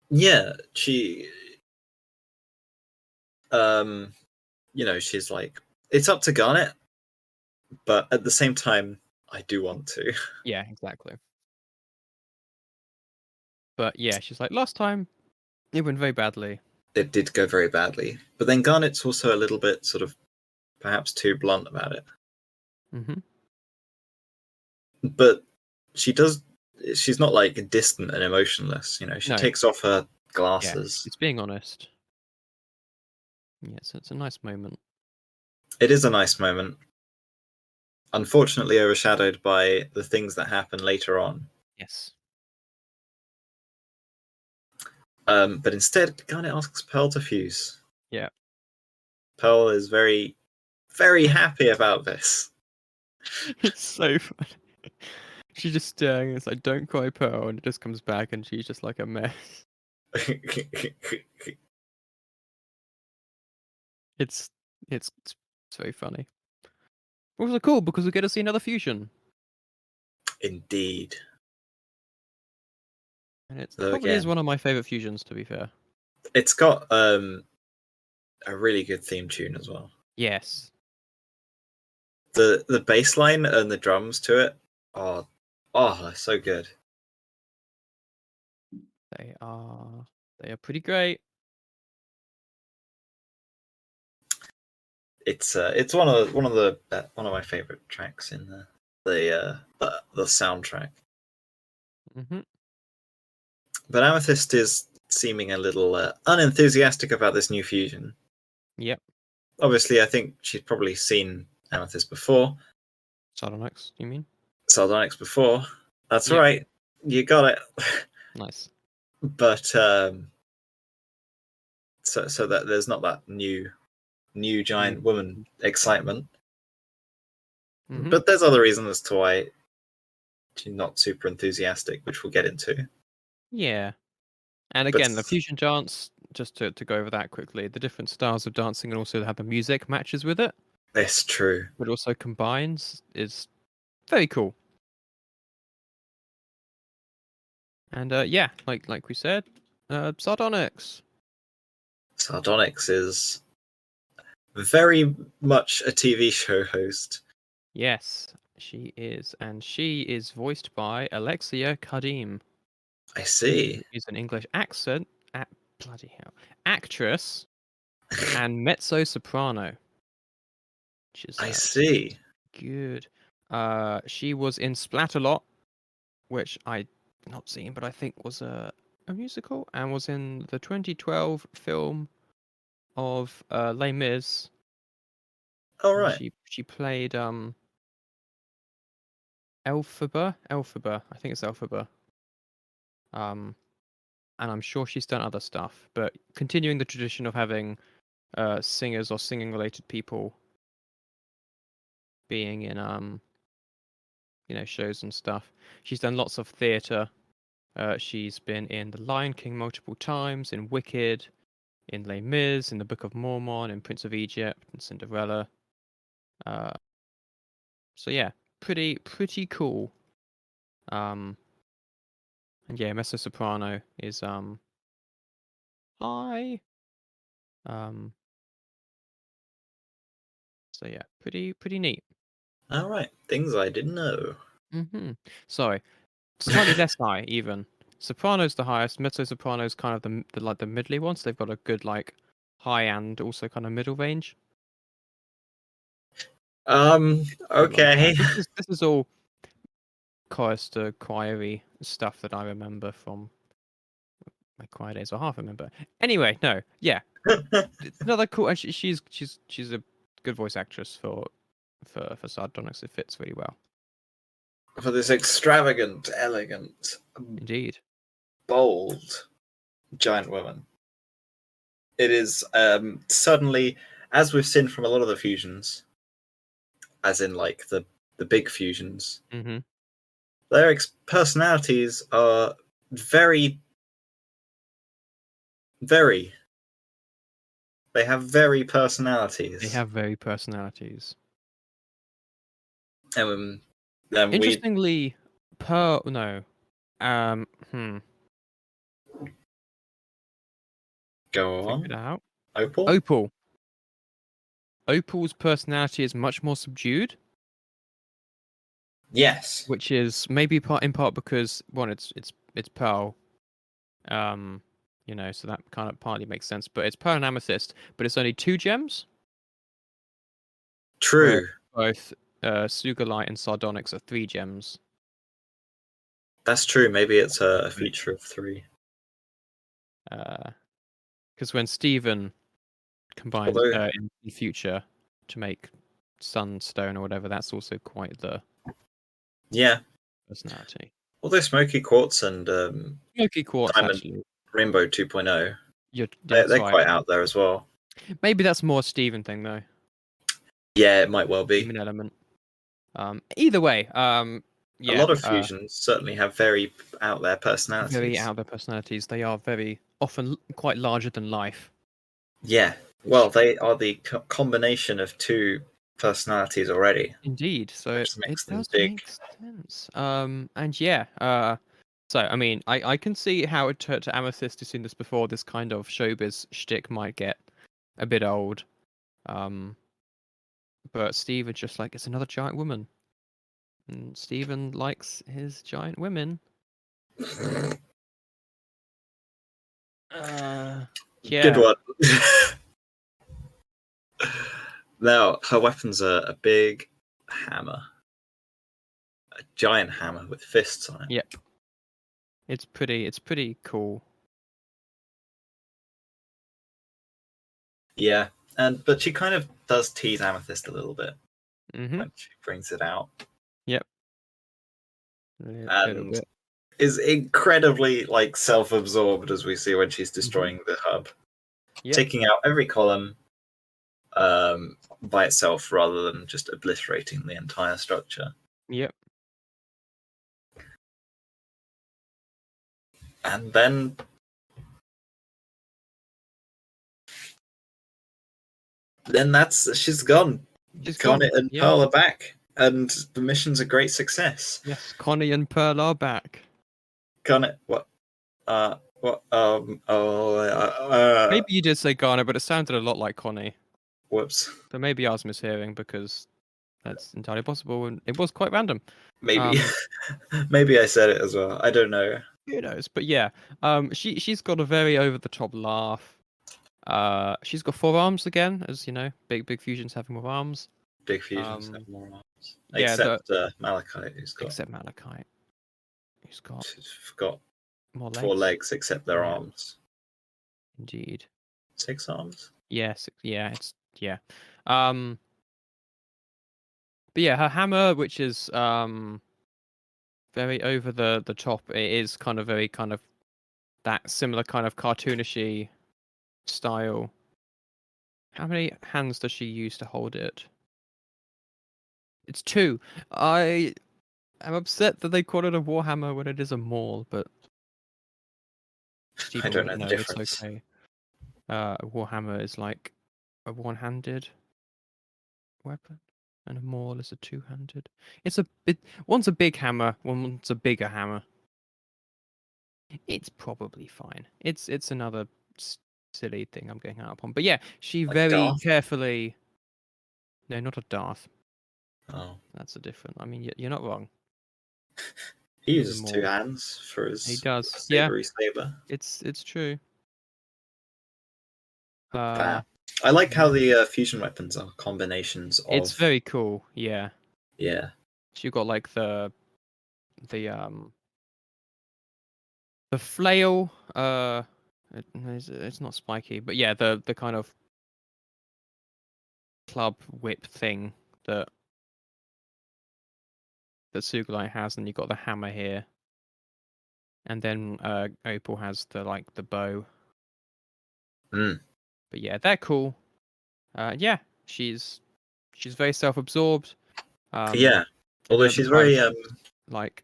Yeah, she she's like, it's up to Garnet, but at the same time, I do want to. Yeah, exactly. But yeah, she's like, last time it went very badly. It did go very badly. But then Garnet's also a little bit sort of perhaps too blunt about it. Mm-hmm. But she's not like distant and emotionless, she No, takes off her yeah, glasses. it's being honest. Yeah, so it's a nice moment. It is a nice moment. Unfortunately overshadowed by the things that happen later on. Yes. But instead, Garnet asks Pearl to fuse. Yeah. Pearl is very, very happy about this. It's so funny. She's just staring. It's like, don't cry, Pearl, and it just comes back, and she's just like a mess. It's it's very funny. Also cool because we get to see another fusion, Indeed. and it So probably is again, one of my favorite fusions. To be fair. it's got a really good theme tune as well. Yes. The bass line and the drums to it they're so good. They are. They are pretty great. It's one of my favorite tracks in the soundtrack. Mm-hmm. But Amethyst is seeming a little unenthusiastic about this new fusion. Yep. Obviously, I think she's probably seen Amethyst before. Sardonyx, you mean? Sardonyx before. That's Yep. right. You got it. Nice. But so that there's not that new giant woman excitement. Mhm. But there's other reasons as to why she's not super enthusiastic, which we'll get into. Yeah. And But again, the fusion dance, just to go over that quickly, the different styles of dancing and also how the music matches with it, it's true. but also combines, is very cool. And yeah, like we said, Sardonyx. Sardonyx is very much a TV show host. Yes, she is. And she is voiced by Alexia Kadim. I see. Who is an English accent, bloody hell, actress and mezzo soprano. Which is I see. good. She was in Splatterlot, which I not seen, but I think was a musical, and was in the 2012 film of Les Mis. All And right. she played Elphaba. I think it's Elphaba. And I'm sure she's done other stuff, but continuing the tradition of having singers or singing related people being in shows and stuff. She's done lots of theatre. She's been in The Lion King multiple times, in Wicked, in Les Mis, in The Book of Mormon, in Prince of Egypt, and Cinderella. So yeah, pretty cool. And yeah, mezzo soprano is high. So yeah, pretty neat. All right. Things I didn't know. Sorry, slightly less high even. Soprano's the highest. Mezzo soprano's kind of the like the middly ones. They've got a good like high and also kind of middle range. But like Okay. this is all chorister choiry stuff that I remember from my choir days, or half remember. Anyway, no, yeah, it's another cool. And she's a good voice actress for Sardonyx. It fits really well. For this extravagant, elegant, Indeed. bold giant woman. It is suddenly, as we've seen from a lot of the fusions, as in like the big fusions, Mm-hmm. their personalities are very, very. They have very personalities. They have very personalities. We Interestingly, no, hmm, go figured on. it out. Opal. Opal's personality is much more subdued, Yes. which is maybe in part because one, it's Pearl, so that kind of partly makes sense. But it's Pearl and Amethyst, but it's only 2 gems. True. Where both Sugalite and Sardonyx are 3 gems. That's true. Maybe it's a feature of 3. Because when Steven combines in future to make Sunstone or whatever, that's also quite the personality. Although Smoky Quartz and Smoky Quartz, Diamond actually. Rainbow 2.0, That's they're right. quite out there as well. Maybe that's more a Steven thing, though. Yeah, it might well be. Steven element. Either way, yeah. A lot of fusions certainly have very out there personalities. Very out there personalities. They are very often quite larger than life. Yeah. Well, they are the combination of 2 personalities already. Indeed. So it does big. make sense. And yeah. So I mean, I can see how to Amethyst has seen this before. This kind of showbiz shtick might get a bit old. But Steven just like, it's another giant woman. And Steven likes his giant women. Yeah. Good one. Now, her weapons are a big hammer. A giant hammer with fists on it. Yep. It's pretty cool. Yeah. But she kind of does tease Amethyst a little bit when she brings it out. Yep. And is incredibly like self-absorbed, as we see when she's destroying the hub. Yep. taking out every column by itself rather than just obliterating the entire structure. Yep. And then she's gone. She's Garnet gone. and Yeah. Pearl are back, and the mission's a great success. Yes, Connie and Pearl are back. Garnet, what? Maybe you did say Garner, but it sounded a lot like Connie. Whoops. So maybe I was mishearing because that's entirely possible, and it was quite random. Maybe, maybe I said it as well. I don't know. Who knows? But yeah, she's got a very over the top laugh. She's got 4 arms again, as you know, big fusions having more arms. Big fusions have more arms, Yeah, except Malachite, who's got except Malachite, who's got more legs. 4 legs, except their arms. Indeed. 6 arms. Yes. Yeah. It's yeah. But yeah, her hammer, which is very over the top, it is kind of very kind of that similar kind of cartoonishy style. How many hands does she use to hold it? It's 2. I am upset that they call it a warhammer when it is a maul, but I don't know the no, difference. it's okay. A warhammer is like a one-handed weapon, and a maul is a two-handed. One's a big hammer, one's a bigger hammer. It's probably fine. It's another silly thing I'm getting out upon. But yeah, she Like very Darth? carefully. No, not a Darth. Oh, That's a different. I mean, you're not wrong. he He's a uses 2 maul. hands for his He does. sabery saber. It's true. I like how the fusion weapons are combinations of. It's very cool. Yeah. Yeah. So you've got like the flail. It's not spiky, but yeah, the kind of club whip thing that Sugalite has, and you've got the hammer here, and then Opal has the bow. Mm. But yeah, they're cool. Yeah, she's very self-absorbed. Yeah. Although she's very like,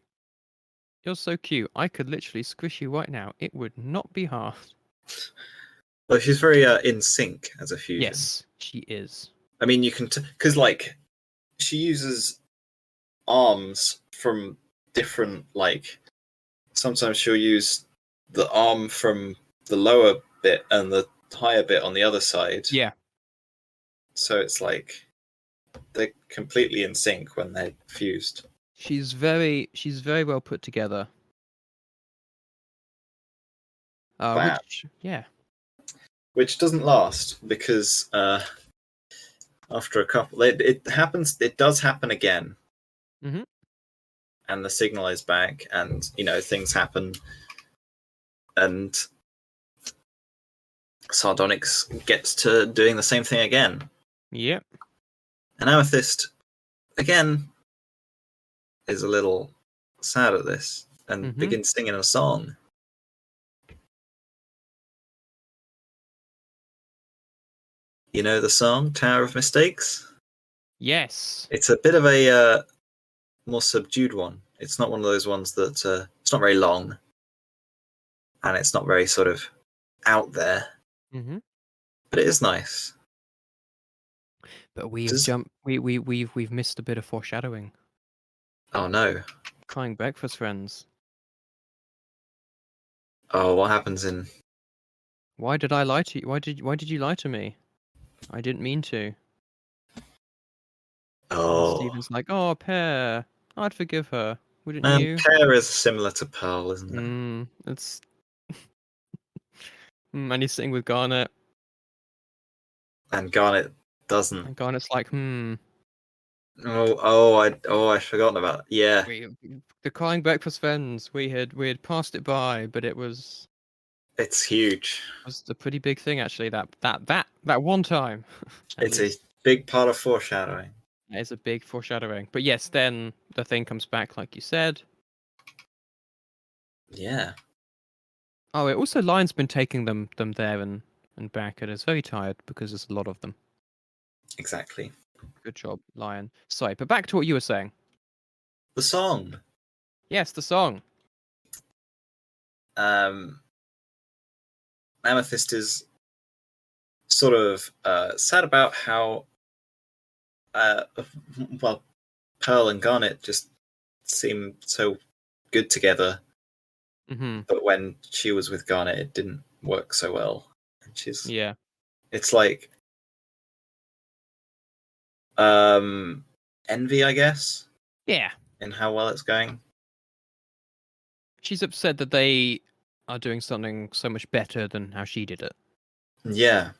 you're so cute. I could literally squish you right now. It would not be hard. well, she's very in sync as a fusion. Yes, she is. I mean, you can because like she uses arms from different sometimes she'll use the arm from the lower bit and the higher bit on the other side. Yeah. So it's like they're completely in sync when they're fused. She's very well put together. Which doesn't last because after a couple, it does happen again. Mm-hmm. And the signal is back, and things happen, and Sardonyx gets to doing the same thing again. Yep. And Amethyst again is a little sad at this and begins singing a song. You know the song Tower of Mistakes? Yes. It's a bit of a more subdued one. It's not one of those ones that it's not very long, and it's not very sort of out there. Mm-hmm. But it is nice. But we've missed a bit of foreshadowing. Oh no! Crying breakfast friends. Oh, what happens in? Why did I lie to you? Why did you lie to me? I didn't mean to. Oh. And Steven's like, oh, Pear, I'd forgive her. Wouldn't you? Pear is similar to Pearl, isn't it? It's. And he's sitting with Garnet. And Garnet doesn't. And Garnet's like, I'd forgotten about. Yeah. The crying breakfast friends. We had passed it by, but it was. It's huge. It was a pretty big thing, actually. That one time. It's a big part of foreshadowing. It is a big foreshadowing. But yes, then the thing comes back, like you said. Yeah. Oh, it also Lion's been taking them there and and back and is very tired because there's a lot of them. Exactly. Good job, Lion. Sorry, but back to what you were saying. The song. Yes, the song. Amethyst is sort of sad about how, well, Pearl and Garnet just seem so good together. Mm-hmm. But when she was with Garnet, it didn't work so well. And Yeah. it's like envy, I guess, Yeah. in how well it's going. She's upset that they are doing something so much better than how she did it. Yeah.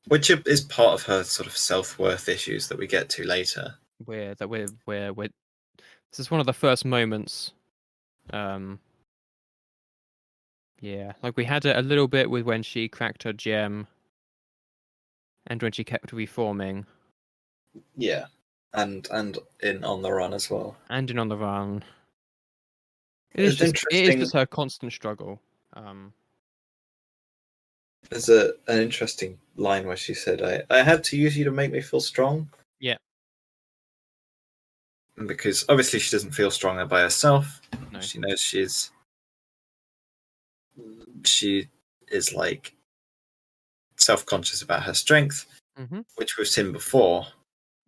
Which is part of her sort of self-worth issues that we get to later. We're this is one of the first moments. Yeah, like we had it a little bit with when she cracked her gem, and when she kept reforming, Yeah. And in On the Run as well. and in On the Run. It's It is interesting. just her constant struggle. There's an interesting line where she said, I had to use you to make me feel strong. Yeah. Because obviously she doesn't feel stronger by herself. No. She knows she is like self-conscious about her strength, Mm-hmm. which we've seen before,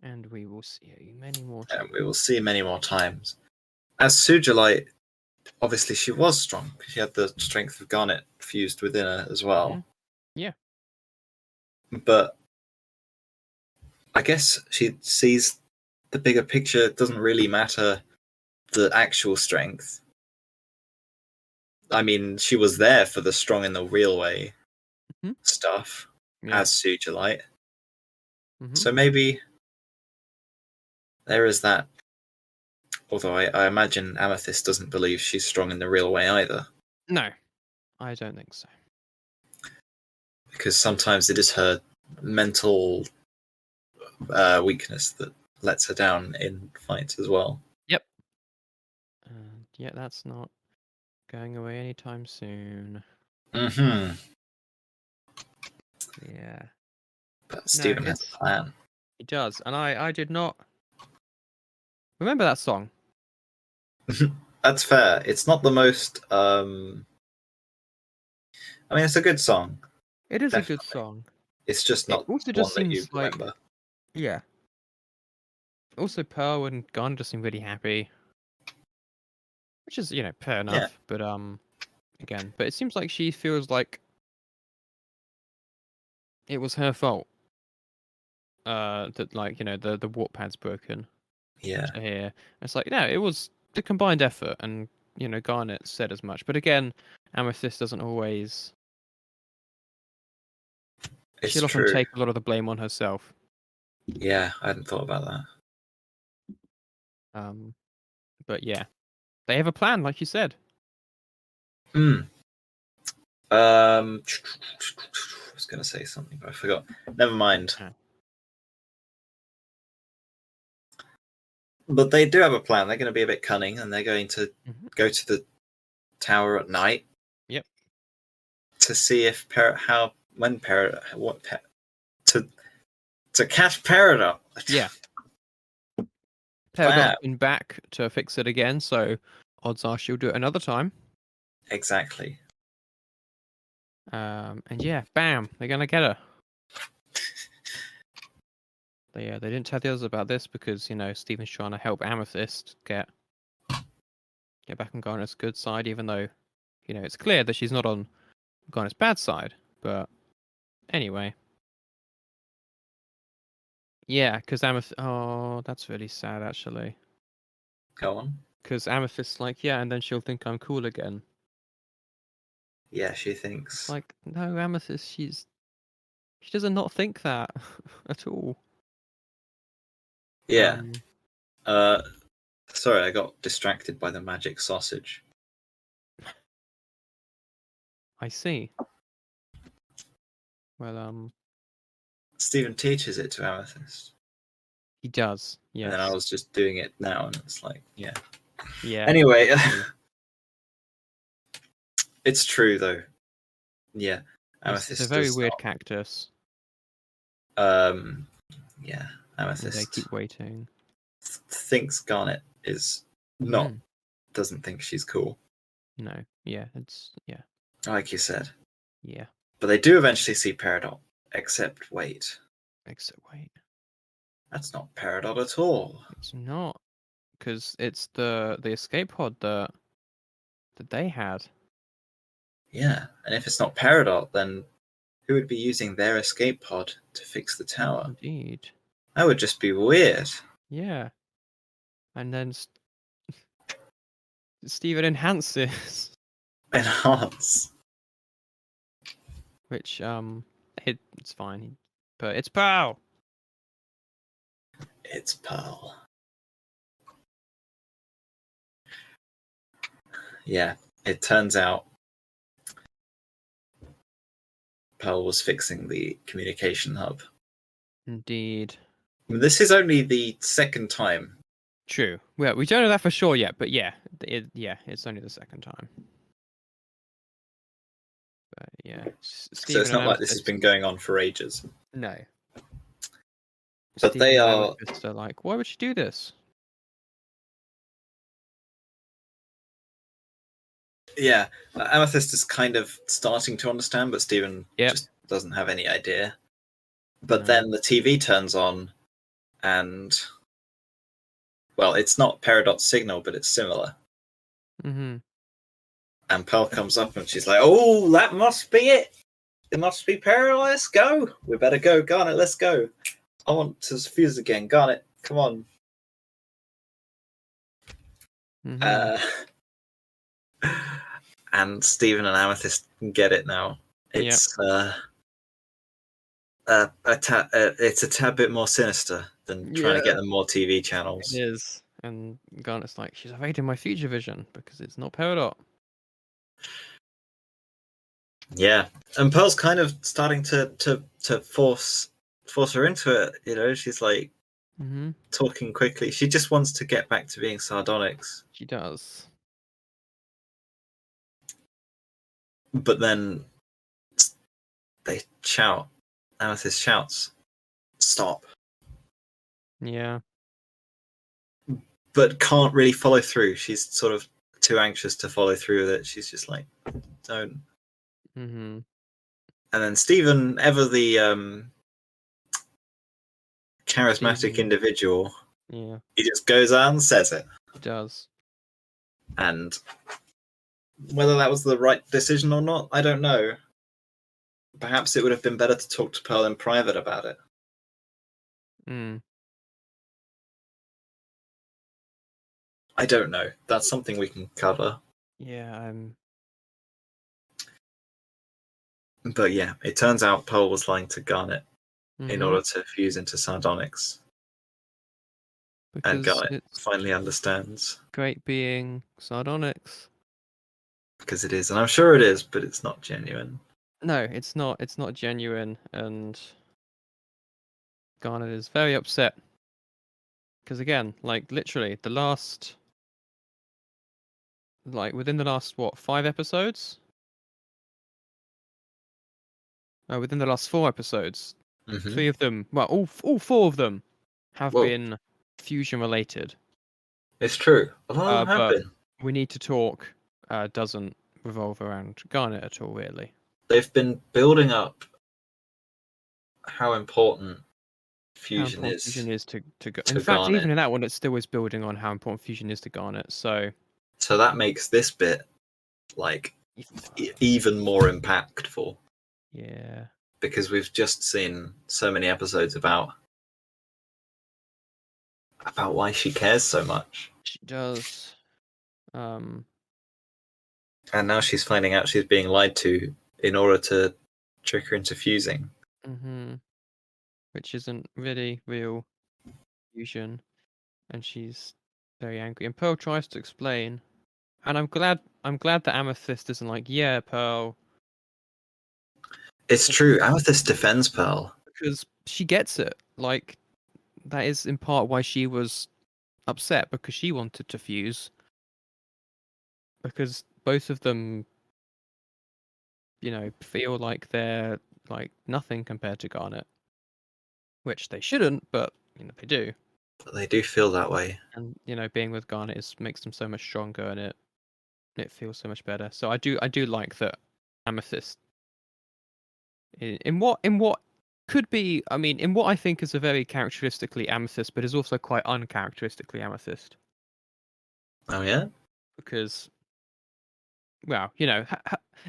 And we will see many more and times. we will see many more times. As Sujilite, obviously she was strong. She had the strength of Garnet fused within her as well. Mm-hmm. Yeah. But I guess she sees the bigger picture. It doesn't really matter the actual strength. I mean, she was there for the strong in the real way stuff as Sujilite. Mm-hmm. So maybe there is that. Although I imagine Amethyst doesn't believe she's strong in the real way either. No, I don't think so. Because sometimes it is her mental weakness that lets her down in fights as well. Yep. And yeah, that's not going away anytime soon. Mm-hmm. Yeah. But Stephen has a plan. He does, and I did not remember that song. That's fair. It's not the most. I mean, it's a good song. It is Definitely. a good song. It's just not also one just that you seems like remember. Yeah. Also, Pearl and Gon just seem really happy, which is fair enough. Yeah. But again, but it seems like she feels like it was her fault. That like the warp pad's broken. Yeah. Here, it's like it was the combined effort, and Garnet said as much. But again, Amethyst doesn't always. She'll often take a lot of the blame on herself. Yeah, I hadn't thought about that. But yeah, they have a plan, like you said. I was going to say something, but I forgot. Never mind. But they do have a plan. They're going to be a bit cunning, and they're going to go to the tower at night. Yep. To see if to catch Peridot. Yeah. Peridot's been back to fix it again, so odds are she'll do it another time. Exactly. And yeah, bam, they're gonna get her. They didn't tell the others about this because Stephen's trying to help Amethyst get back on Garnet's good side, even though it's clear that she's not on Garnet's bad side. But anyway, yeah, because Amethyst. Oh, that's really sad, actually. Go on. Because Amethyst's like, yeah, and then she'll think I'm cool again. Yeah, she thinks. Like, no, Amethyst, she does not think that at all. Yeah. Sorry, I got distracted by the magic sausage. I see. Well, Stephen teaches it to Amethyst. He does, yes. And then I was just doing it now, and it's like, yeah. Yeah. Anyway, it's true though. Yeah. Amethyst It's a very does weird not. cactus, Yeah, and Amethyst they keep waiting. thinks Garnet is not. Doesn't think she's cool, No, yeah, like you said. yeah. But they do eventually see Peridot. Except, wait, Except wait, that's not Peridot at all. it's not, because it's the escape pod that they had. Yeah, and if it's not Peridot, then who would be using their escape pod to fix the tower? Indeed. That would just be weird. Yeah. And then Steven enhances, Enhance. which it's fine, but it's Pearl. It's Pearl. Yeah, it turns out Pearl was fixing the communication hub. Indeed. This is only the second time. True. Well, we don't know that for sure yet, but yeah, it's only the second time. But yeah, So it's not like this has been going on for ages. No. But Steven they and are. Amethyst are like, why would she do this? Yeah, Amethyst is kind of starting to understand, but Steven just doesn't have any idea. But then the TV turns on, and well, it's not Peridot's signal, but it's similar. Mm-hmm. And Pearl comes up, and she's like, "Oh, that must be it. It must be Pearl. Let's go. We better go, Garnet. Let's go. I want to fuse again, Garnet. Come on." Mm-hmm. And Steven and Amethyst get it now. It's it's a tad bit more sinister than trying to get them more TV channels. It is. And Garnet's like, she's evading my future vision because it's not Peridot. Yeah, and Pearl's kind of starting to force her into it. You know, she's like talking quickly. She just wants to get back to being sardonyx. She does. But then they shout. Amethyst shouts, "Stop!" Yeah. But can't really follow through. She's sort of too anxious to follow through with it. She's just like, "Don't." Mm-hmm. And then Steven, ever the charismatic individual, he just goes out and says it. He does. And whether that was the right decision or not, I don't know. Perhaps it would have been better to talk to Pearl in private about it. I don't know. That's something we can cover. Yeah, But yeah, it turns out Pearl was lying to Garnet in order to fuse into sardonyx. And Garnet finally understands. Great being sardonyx. Because it is, and I'm sure it is, but it's not genuine. No, it's not. It's not genuine, and Garnet is very upset. Because again, like literally, within the last 5 episodes? Within the last 4 episodes, 3 of them, well, all 4 of them have been fusion related. It's true. A lot of them have been. We Need to Talk doesn't revolve around Garnet at all, really. They've been building up how important fusion is. Fusion is to in fact, Garnet. Even in that one, it still is building on how important fusion is to Garnet. So that makes this bit like even more impactful. Yeah. Because we've just seen so many episodes about why she cares so much. She does. And now she's finding out she's being lied to in order to trick her into fusing. Which isn't really real fusion. And she's very angry. And Pearl tries to explain. And I'm glad that Amethyst isn't like, yeah, Pearl. It's true. Amethyst defends Pearl. Because she gets it. Like, that is in part why she was upset, because she wanted to fuse. Because both of them feel like they're like nothing compared to Garnet, which they shouldn't, but they do. But they do feel that way. And being with Garnet makes them so much stronger, and it feels so much better. So I do like that Amethyst in what could be, I mean, in what I think is a very characteristically Amethyst, but is also quite uncharacteristically Amethyst. Oh yeah. Because, well,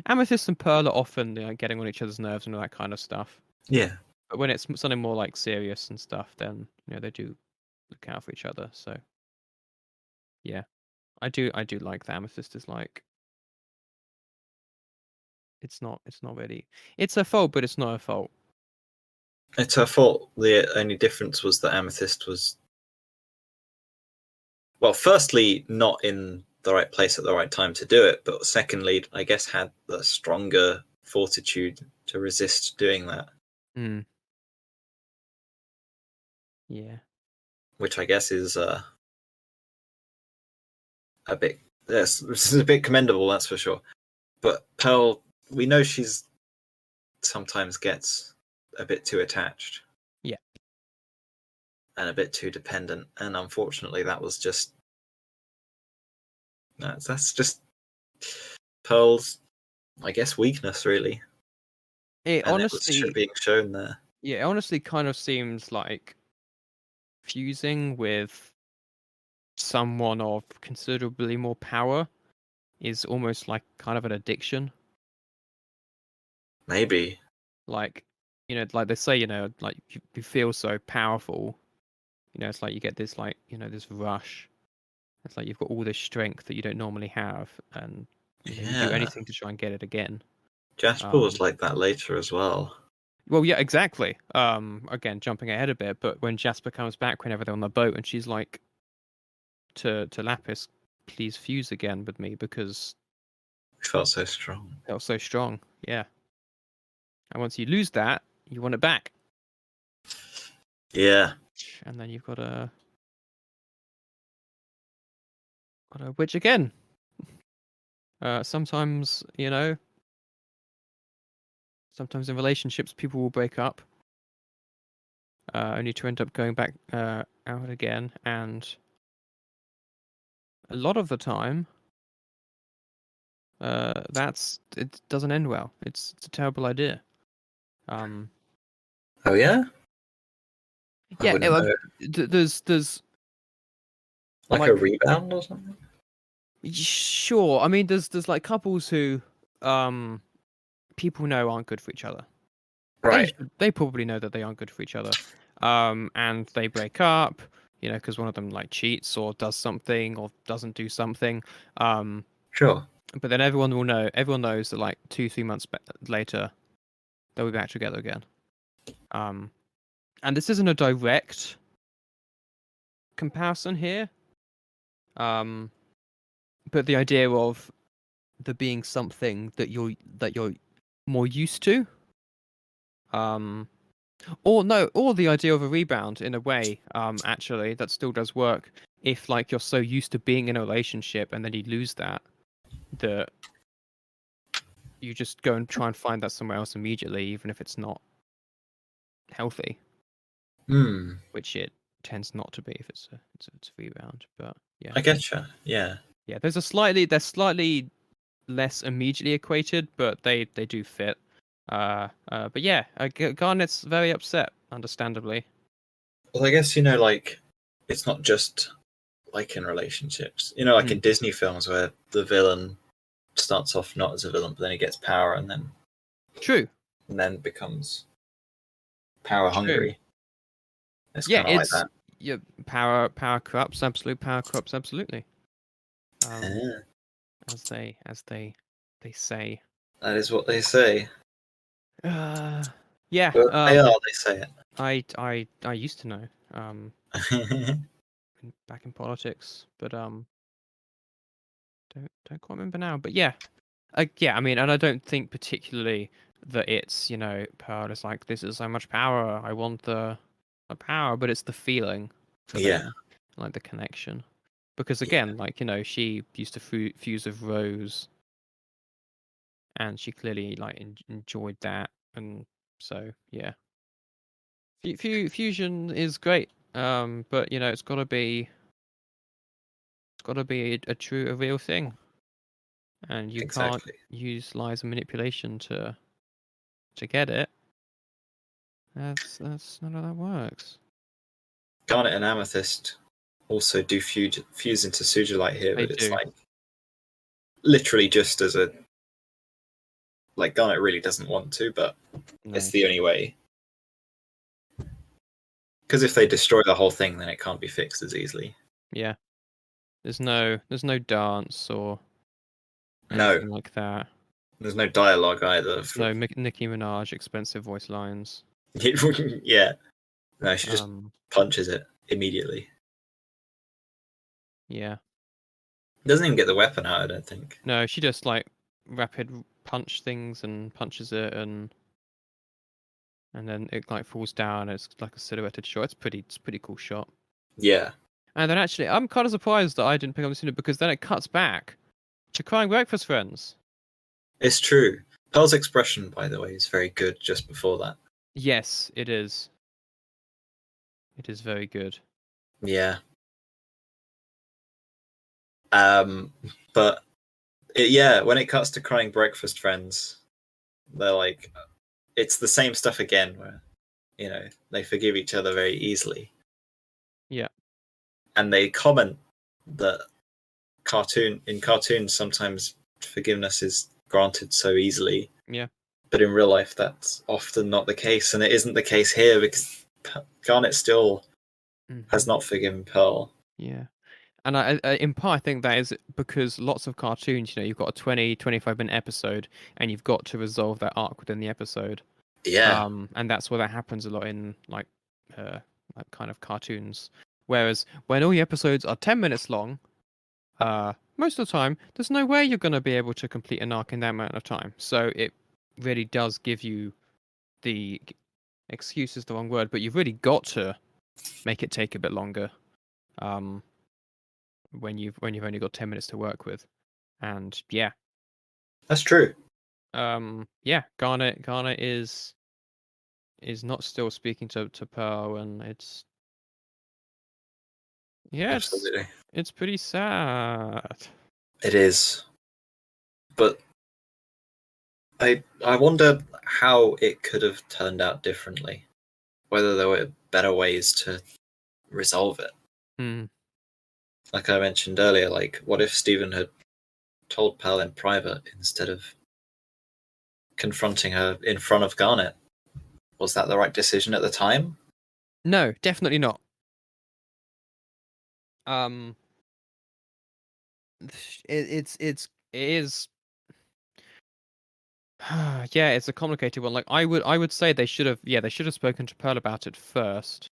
Amethyst and Pearl are often getting on each other's nerves and all that kind of stuff. Yeah. But when it's something more like serious and stuff, then they do look out for each other. So yeah, I do like that Amethyst is like, it's not really, it's her fault, but it's not her fault. It's her fault. The only difference was that Amethyst was, well, firstly, not in the right place at the right time to do it, but secondly, I guess had the stronger fortitude to resist doing that. Yeah. Which I guess is a bit, yes, this is a bit commendable, that's for sure. But Pearl, we know she's sometimes gets a bit too attached. Yeah. And a bit too dependent, and unfortunately, that was just that's just Pearl's, I guess, weakness, really. It and honestly, it was being shown there. yeah, it honestly kind of seems like fusing with someone of considerably more power is almost like kind of an addiction. Maybe. Like, like they say, like you feel so powerful. It's like you get this like, this rush. It's like you've got all this strength that you don't normally have, and you do anything to try and get it again. Jasper was like that later as well. Well, yeah, exactly. Again, jumping ahead a bit, but when Jasper comes back whenever they're on the boat, and she's like to Lapis, please fuse again with me because It felt so strong. Felt so strong, yeah. And once you lose that, you want it back. Yeah. And then you've got a witch again. Sometimes, sometimes in relationships people will break up, only to end up going back out again, and a lot of the time, it doesn't end well. It's a terrible idea. Oh yeah. Yeah, there's like a rebound or something. Sure. I mean, there's like couples who people know aren't good for each other. Right. They probably know that they aren't good for each other. And they break up, because one of them like cheats or does something or doesn't do something. Sure. But then everyone knows that like 2-3 months later, they'll be back together again. And this isn't a direct comparison here. But the idea of there being something that you're more used to, or the idea of a rebound in a way, actually that still does work if like you're so used to being in a relationship and then you lose that you just go and try and find that somewhere else immediately, even if it's not healthy. Which it tends not to be if it's a rebound. But yeah, I getcha. Yeah. Yeah, they're slightly less immediately equated, but they do fit. But yeah, Garnet's very upset, understandably. Well, I guess like it's not just like in relationships. Like in Disney films where the villain starts off not as a villain, but then he gets power and then and then becomes power hungry. It's kind of like that. Yeah, power corrupts. Absolute power corrupts. Absolutely. As they say. That is what they say. Yeah. They are. They say it. I used to know. Back in politics, but don't quite remember now. But yeah, yeah. I mean, and I don't think particularly that it's Pearl is like, this is so much power. I want the power, but it's the feeling for them, like the connection. Because again, like she used to fuse with Rose, and she clearly like enjoyed that, and so yeah. Fusion is great, but you know it's got to be a real thing, and you can't Exactly. use lies and manipulation to get it. That's not how that works. Garnet and Amethyst also do fuse into Sujilite here, They but it's do. like literally just as a like Garnet really doesn't want to, but No. it's the only way. Because if they destroy the whole thing, then it can't be fixed as easily. Yeah. There's no dance or No, anything like that. there's no dialogue either. No Nicki Minaj expensive voice lines. Yeah, no, she just Um. punches it immediately. Yeah. Doesn't even get the weapon out, I don't think. No, she just like rapid punch things and punches it, and then it like falls down. It's like a silhouetted shot. It's pretty cool shot. Yeah, And then actually, I'm kind of surprised that I didn't pick up this sooner, because then it cuts back to crying breakfast friends. it's true. Pearl's expression, by the way, is very good just before that. Yes, it is. It is very good. Yeah. But yeah, when it cuts to crying breakfast friends, they're like, it's the same stuff again, where you know they forgive each other very easily. Yeah. And they comment that cartoons sometimes forgiveness is granted so easily. Yeah. But in real life, that's often not the case, and it isn't the case here because Garnet still has not forgiven Pearl. Yeah. And I in part, I think that is because lots of cartoons, you know, you've got a 20-25 minute episode, and you've got to resolve that arc within the episode. Yeah, And that's where that happens a lot in like kind of cartoons. Whereas when all the episodes are 10 minutes long, most of the time, there's no way you're going to be able to complete an arc in that amount of time. So it really does give you the excuse is the wrong word, but you've really got to make it take a bit longer. When you've only got 10 minutes to work with. And yeah. that's true. Yeah, Garnet is not still speaking to Pearl, and it's Absolutely, it's pretty sad. it is. But I wonder how it could have turned out differently. Whether there were better ways to resolve it. Hmm. Like I mentioned earlier, like what if Stephen had told Pearl in private instead of confronting her in front of Garnet? Was that the right decision at the time? No, definitely not. It is yeah, it's a complicated one. Like I would say they should have spoken to Pearl about it first.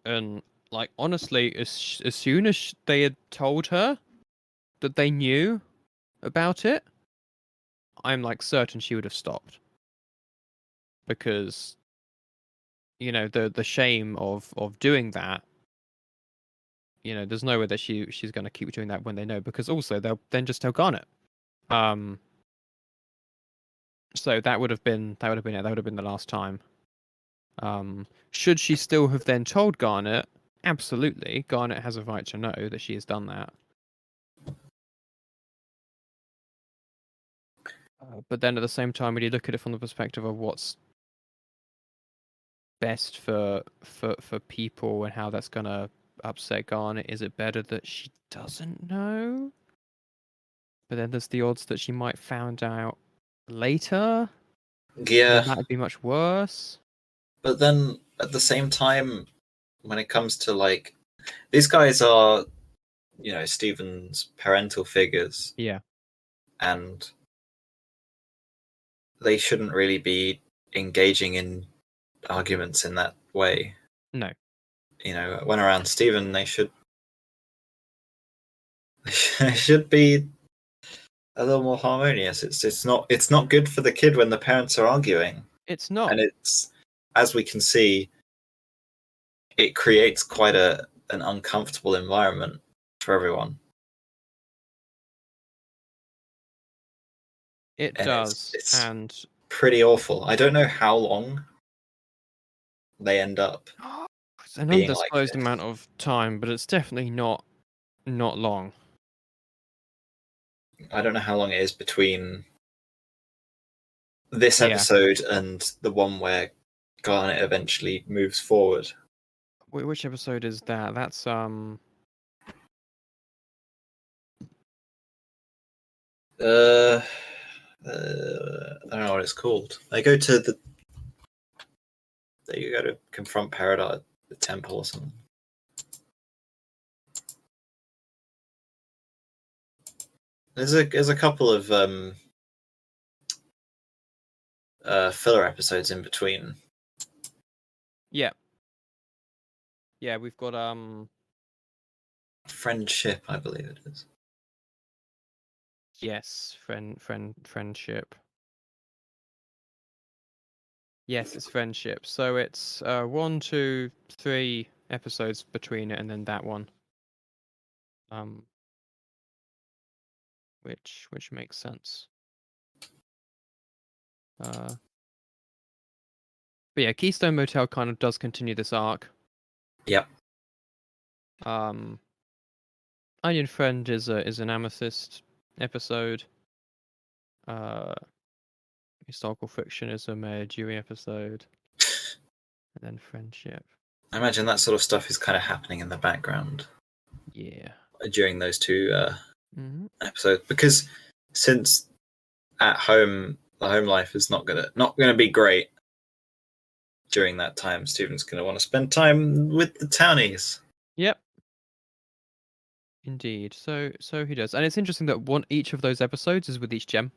And like honestly, as soon as they had told her that they knew about it, I'm like certain she would have stopped, because you know the shame of doing that. You know, there's no way that she's going to keep doing that when they know, because also they'll then just tell Garnet. So that would have been it. That would have been the last time. Should she still have then told Garnet? Absolutely, Garnet has a right to know that she has done that. But then at the same time, when you look at it from the perspective of what's best for people and how that's gonna upset Garnet, is it better that she doesn't know? But then there's the odds that she might find out later. Yeah, Then that'd be much worse. but then at the same time, when it comes to like these guys are, you know, Stephen's parental figures, Yeah. and they shouldn't really be engaging in arguments in that way. No. You know, when around Stephen, they should they should be a little more harmonious. It's not good for the kid when the parents are arguing, It's not. and it's, as we can see, it creates quite an uncomfortable environment for everyone. It and does, it's and pretty awful. I don't know how long they end up it's an being like undisclosed this. amount of time, but it's definitely not long. I don't know how long it is between this Yeah. episode and the one where Garnet eventually moves forward. Which episode is that? That's I don't know what it's called. They go to the. They go to confront Peridot at the temple or something. There's a couple of filler episodes in between. yeah. We've got Friendship, I believe it is. yes, friendship. Yes, it's friendship. So it's 1, 2, 3 episodes between it, and then that one. Which makes sense. But yeah, Keystone Motel kind of does continue this arc. Yep. Onion Friend is an Amethyst episode. Historical Fiction is a Mayor Dewey episode. And then Friendship. I imagine that sort of stuff is kind of happening in the background. Yeah. During those two Mm-hmm. episodes, because since at home the home life is not gonna be great during that time, Stephen's gonna want to spend time with the townies. Yep. Indeed. So he does. And it's interesting that each of those episodes is with each gem.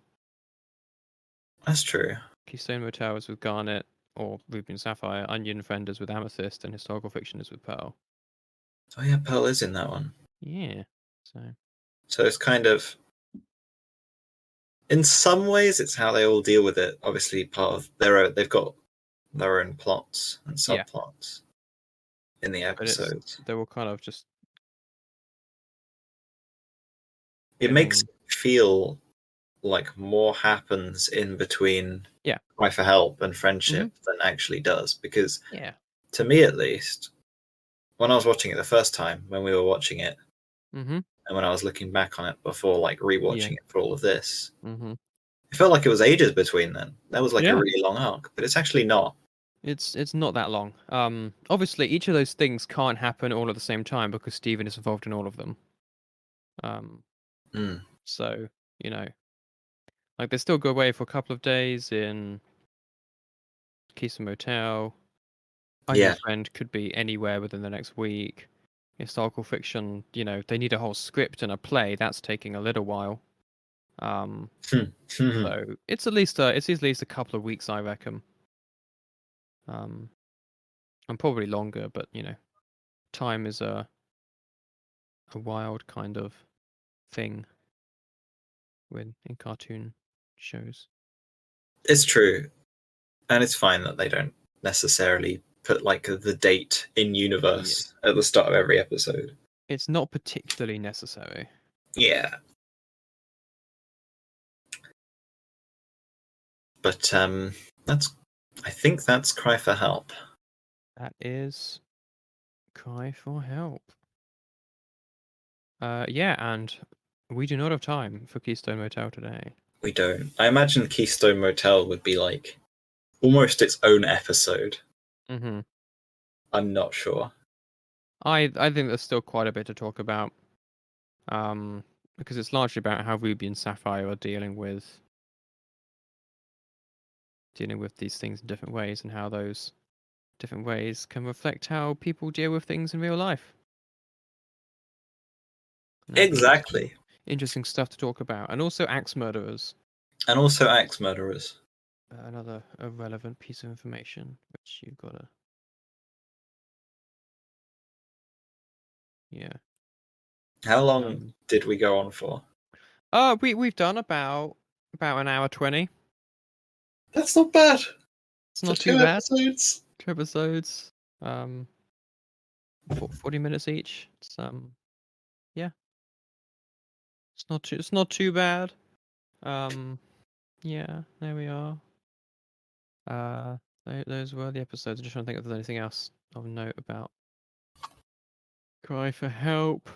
That's true. Keystone Motel is with Garnet or Ruby and Sapphire. Onion Friend is with Amethyst, and Historical Fiction is with Pearl. Oh yeah, Pearl is in that one. Yeah. So it's kind of, in some ways, it's how they all deal with it. Obviously, part of they've got their own plots and subplots in the episodes. They were kind of just. It makes it feel like more happens in between Cry for Help and Friendship than actually does, because to me at least, when I was watching it the first time, when we were watching it, and when I was looking back on it before, like rewatching it for all of this, it felt like it was ages between then. That was like a really long arc, but it's actually not. It's not that long. Obviously, each of those things can't happen all at the same time because Stephen is involved in all of them. So like they still go away for a couple of days in Keystone Motel. Onion Friend could be anywhere within the next week. Historical Fiction, they need a whole script and a play. That's taking a little while. So it's at least a couple of weeks, I reckon. And probably longer, but time is a wild kind of thing in cartoon shows. It's true, and it's fine that they don't necessarily put like the date in universe at the start of every episode. It's not particularly necessary. Yeah. But I think that's Cry for Help. That is Cry for Help. And we do not have time for Keystone Motel today. We don't. I imagine Keystone Motel would be like almost its own episode. Mm-hmm. I'm not sure. I think there's still quite a bit to talk about. Because it's largely about how Ruby and Sapphire are dealing with these things in different ways, and how those different ways can reflect how people deal with things in real life. Exactly. Interesting stuff to talk about. And also axe murderers. Another relevant piece of information which you've got to. Yeah. How long did we go on for? We've done about an hour 20. That's not bad. It's not too bad. 2 episodes. 40 minutes each. It's yeah. It's not too bad. Yeah, there we are. Those were the episodes. I'm just trying to think if there's anything else of note about Cry for Help.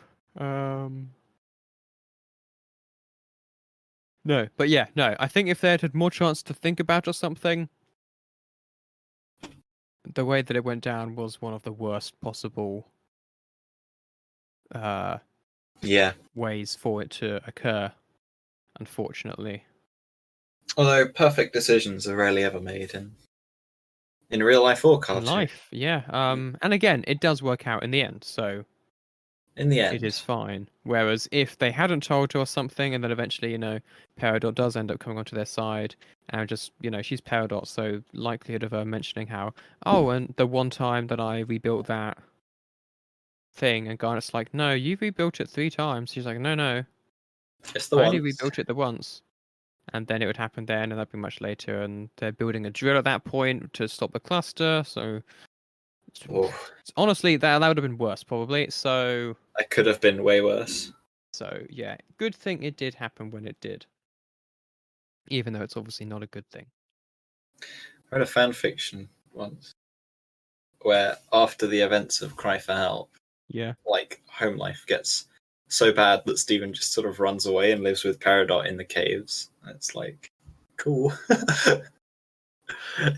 No, but yeah, no. I think if they had more chance to think about or something, the way that it went down was one of the worst possible ways for it to occur, unfortunately. Although perfect decisions are rarely ever made in real life or cartoon. In life, yeah. And again, it does work out in the end, so in the end, it is fine. Whereas if they hadn't told her or something, and then eventually, Peridot does end up coming onto their side, and just, she's Peridot, so likelihood of her mentioning how, oh, and the one time that I rebuilt that thing, and Garnet's like, no, you rebuilt it 3 times. She's like, no, it's the I one. only rebuilt it the once. And then it would happen then, and that'd be much later, and they're building a drill at that point to stop the cluster, so... Honestly, that would have been worse, probably, so... That could have been way worse. So, yeah, good thing it did happen when it did. Even though it's obviously not a good thing. I read a fan fiction once, where after the events of Cry for Help, like, home life gets so bad that Stephen just sort of runs away and lives with Peridot in the caves. It's like, cool.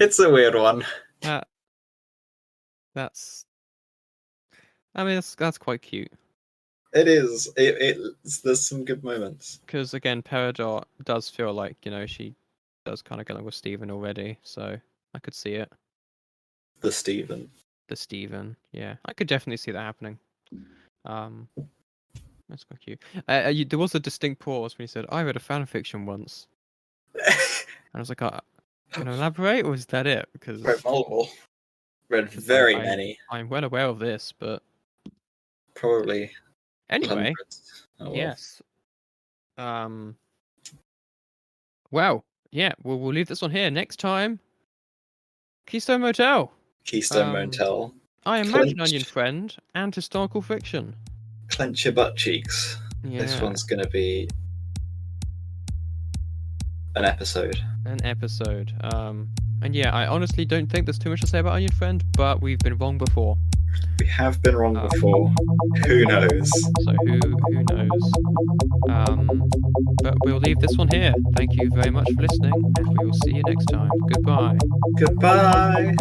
It's a weird one. That's quite cute. It is. There's some good moments. Because again, Peridot does feel like, she does kind of get along with Stephen already, so I could see it. The Stephen, yeah. I could definitely see that happening. That's quite cute. There was a distinct pause when he said, I read a fan fiction once. And I was like, can I elaborate, or is that it? Because read multiple. Read very many. I'm well aware of this, but... Probably... Anyway, well. Yes. Well, yeah, we'll leave this one here. Next time, Keystone Motel. Keystone Motel. I Imagine Onion Friend and historical fiction. Clench your butt cheeks. Yeah. This one's going to be an episode. And yeah, I honestly don't think there's too much to say about Onion Friend, but we've been wrong before. We have been wrong before. Who knows? So who knows? But we'll leave this one here. Thank you very much for listening, and we will see you next time. Goodbye. Goodbye.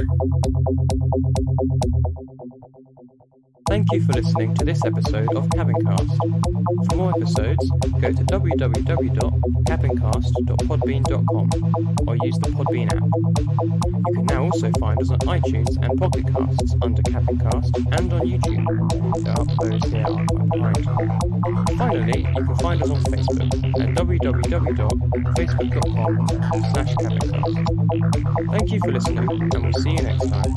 Thank you for listening to this episode of Cabincast. For more episodes, go to www.cabincast.podbean.com or use the Podbean app. You can now also find us on iTunes and Pocket Casts under Cabincast and on YouTube. The uploads here are quite behind. Finally, you can find us on Facebook at www.facebook.com/Cabincast. Thank you for listening, and we'll see you next time.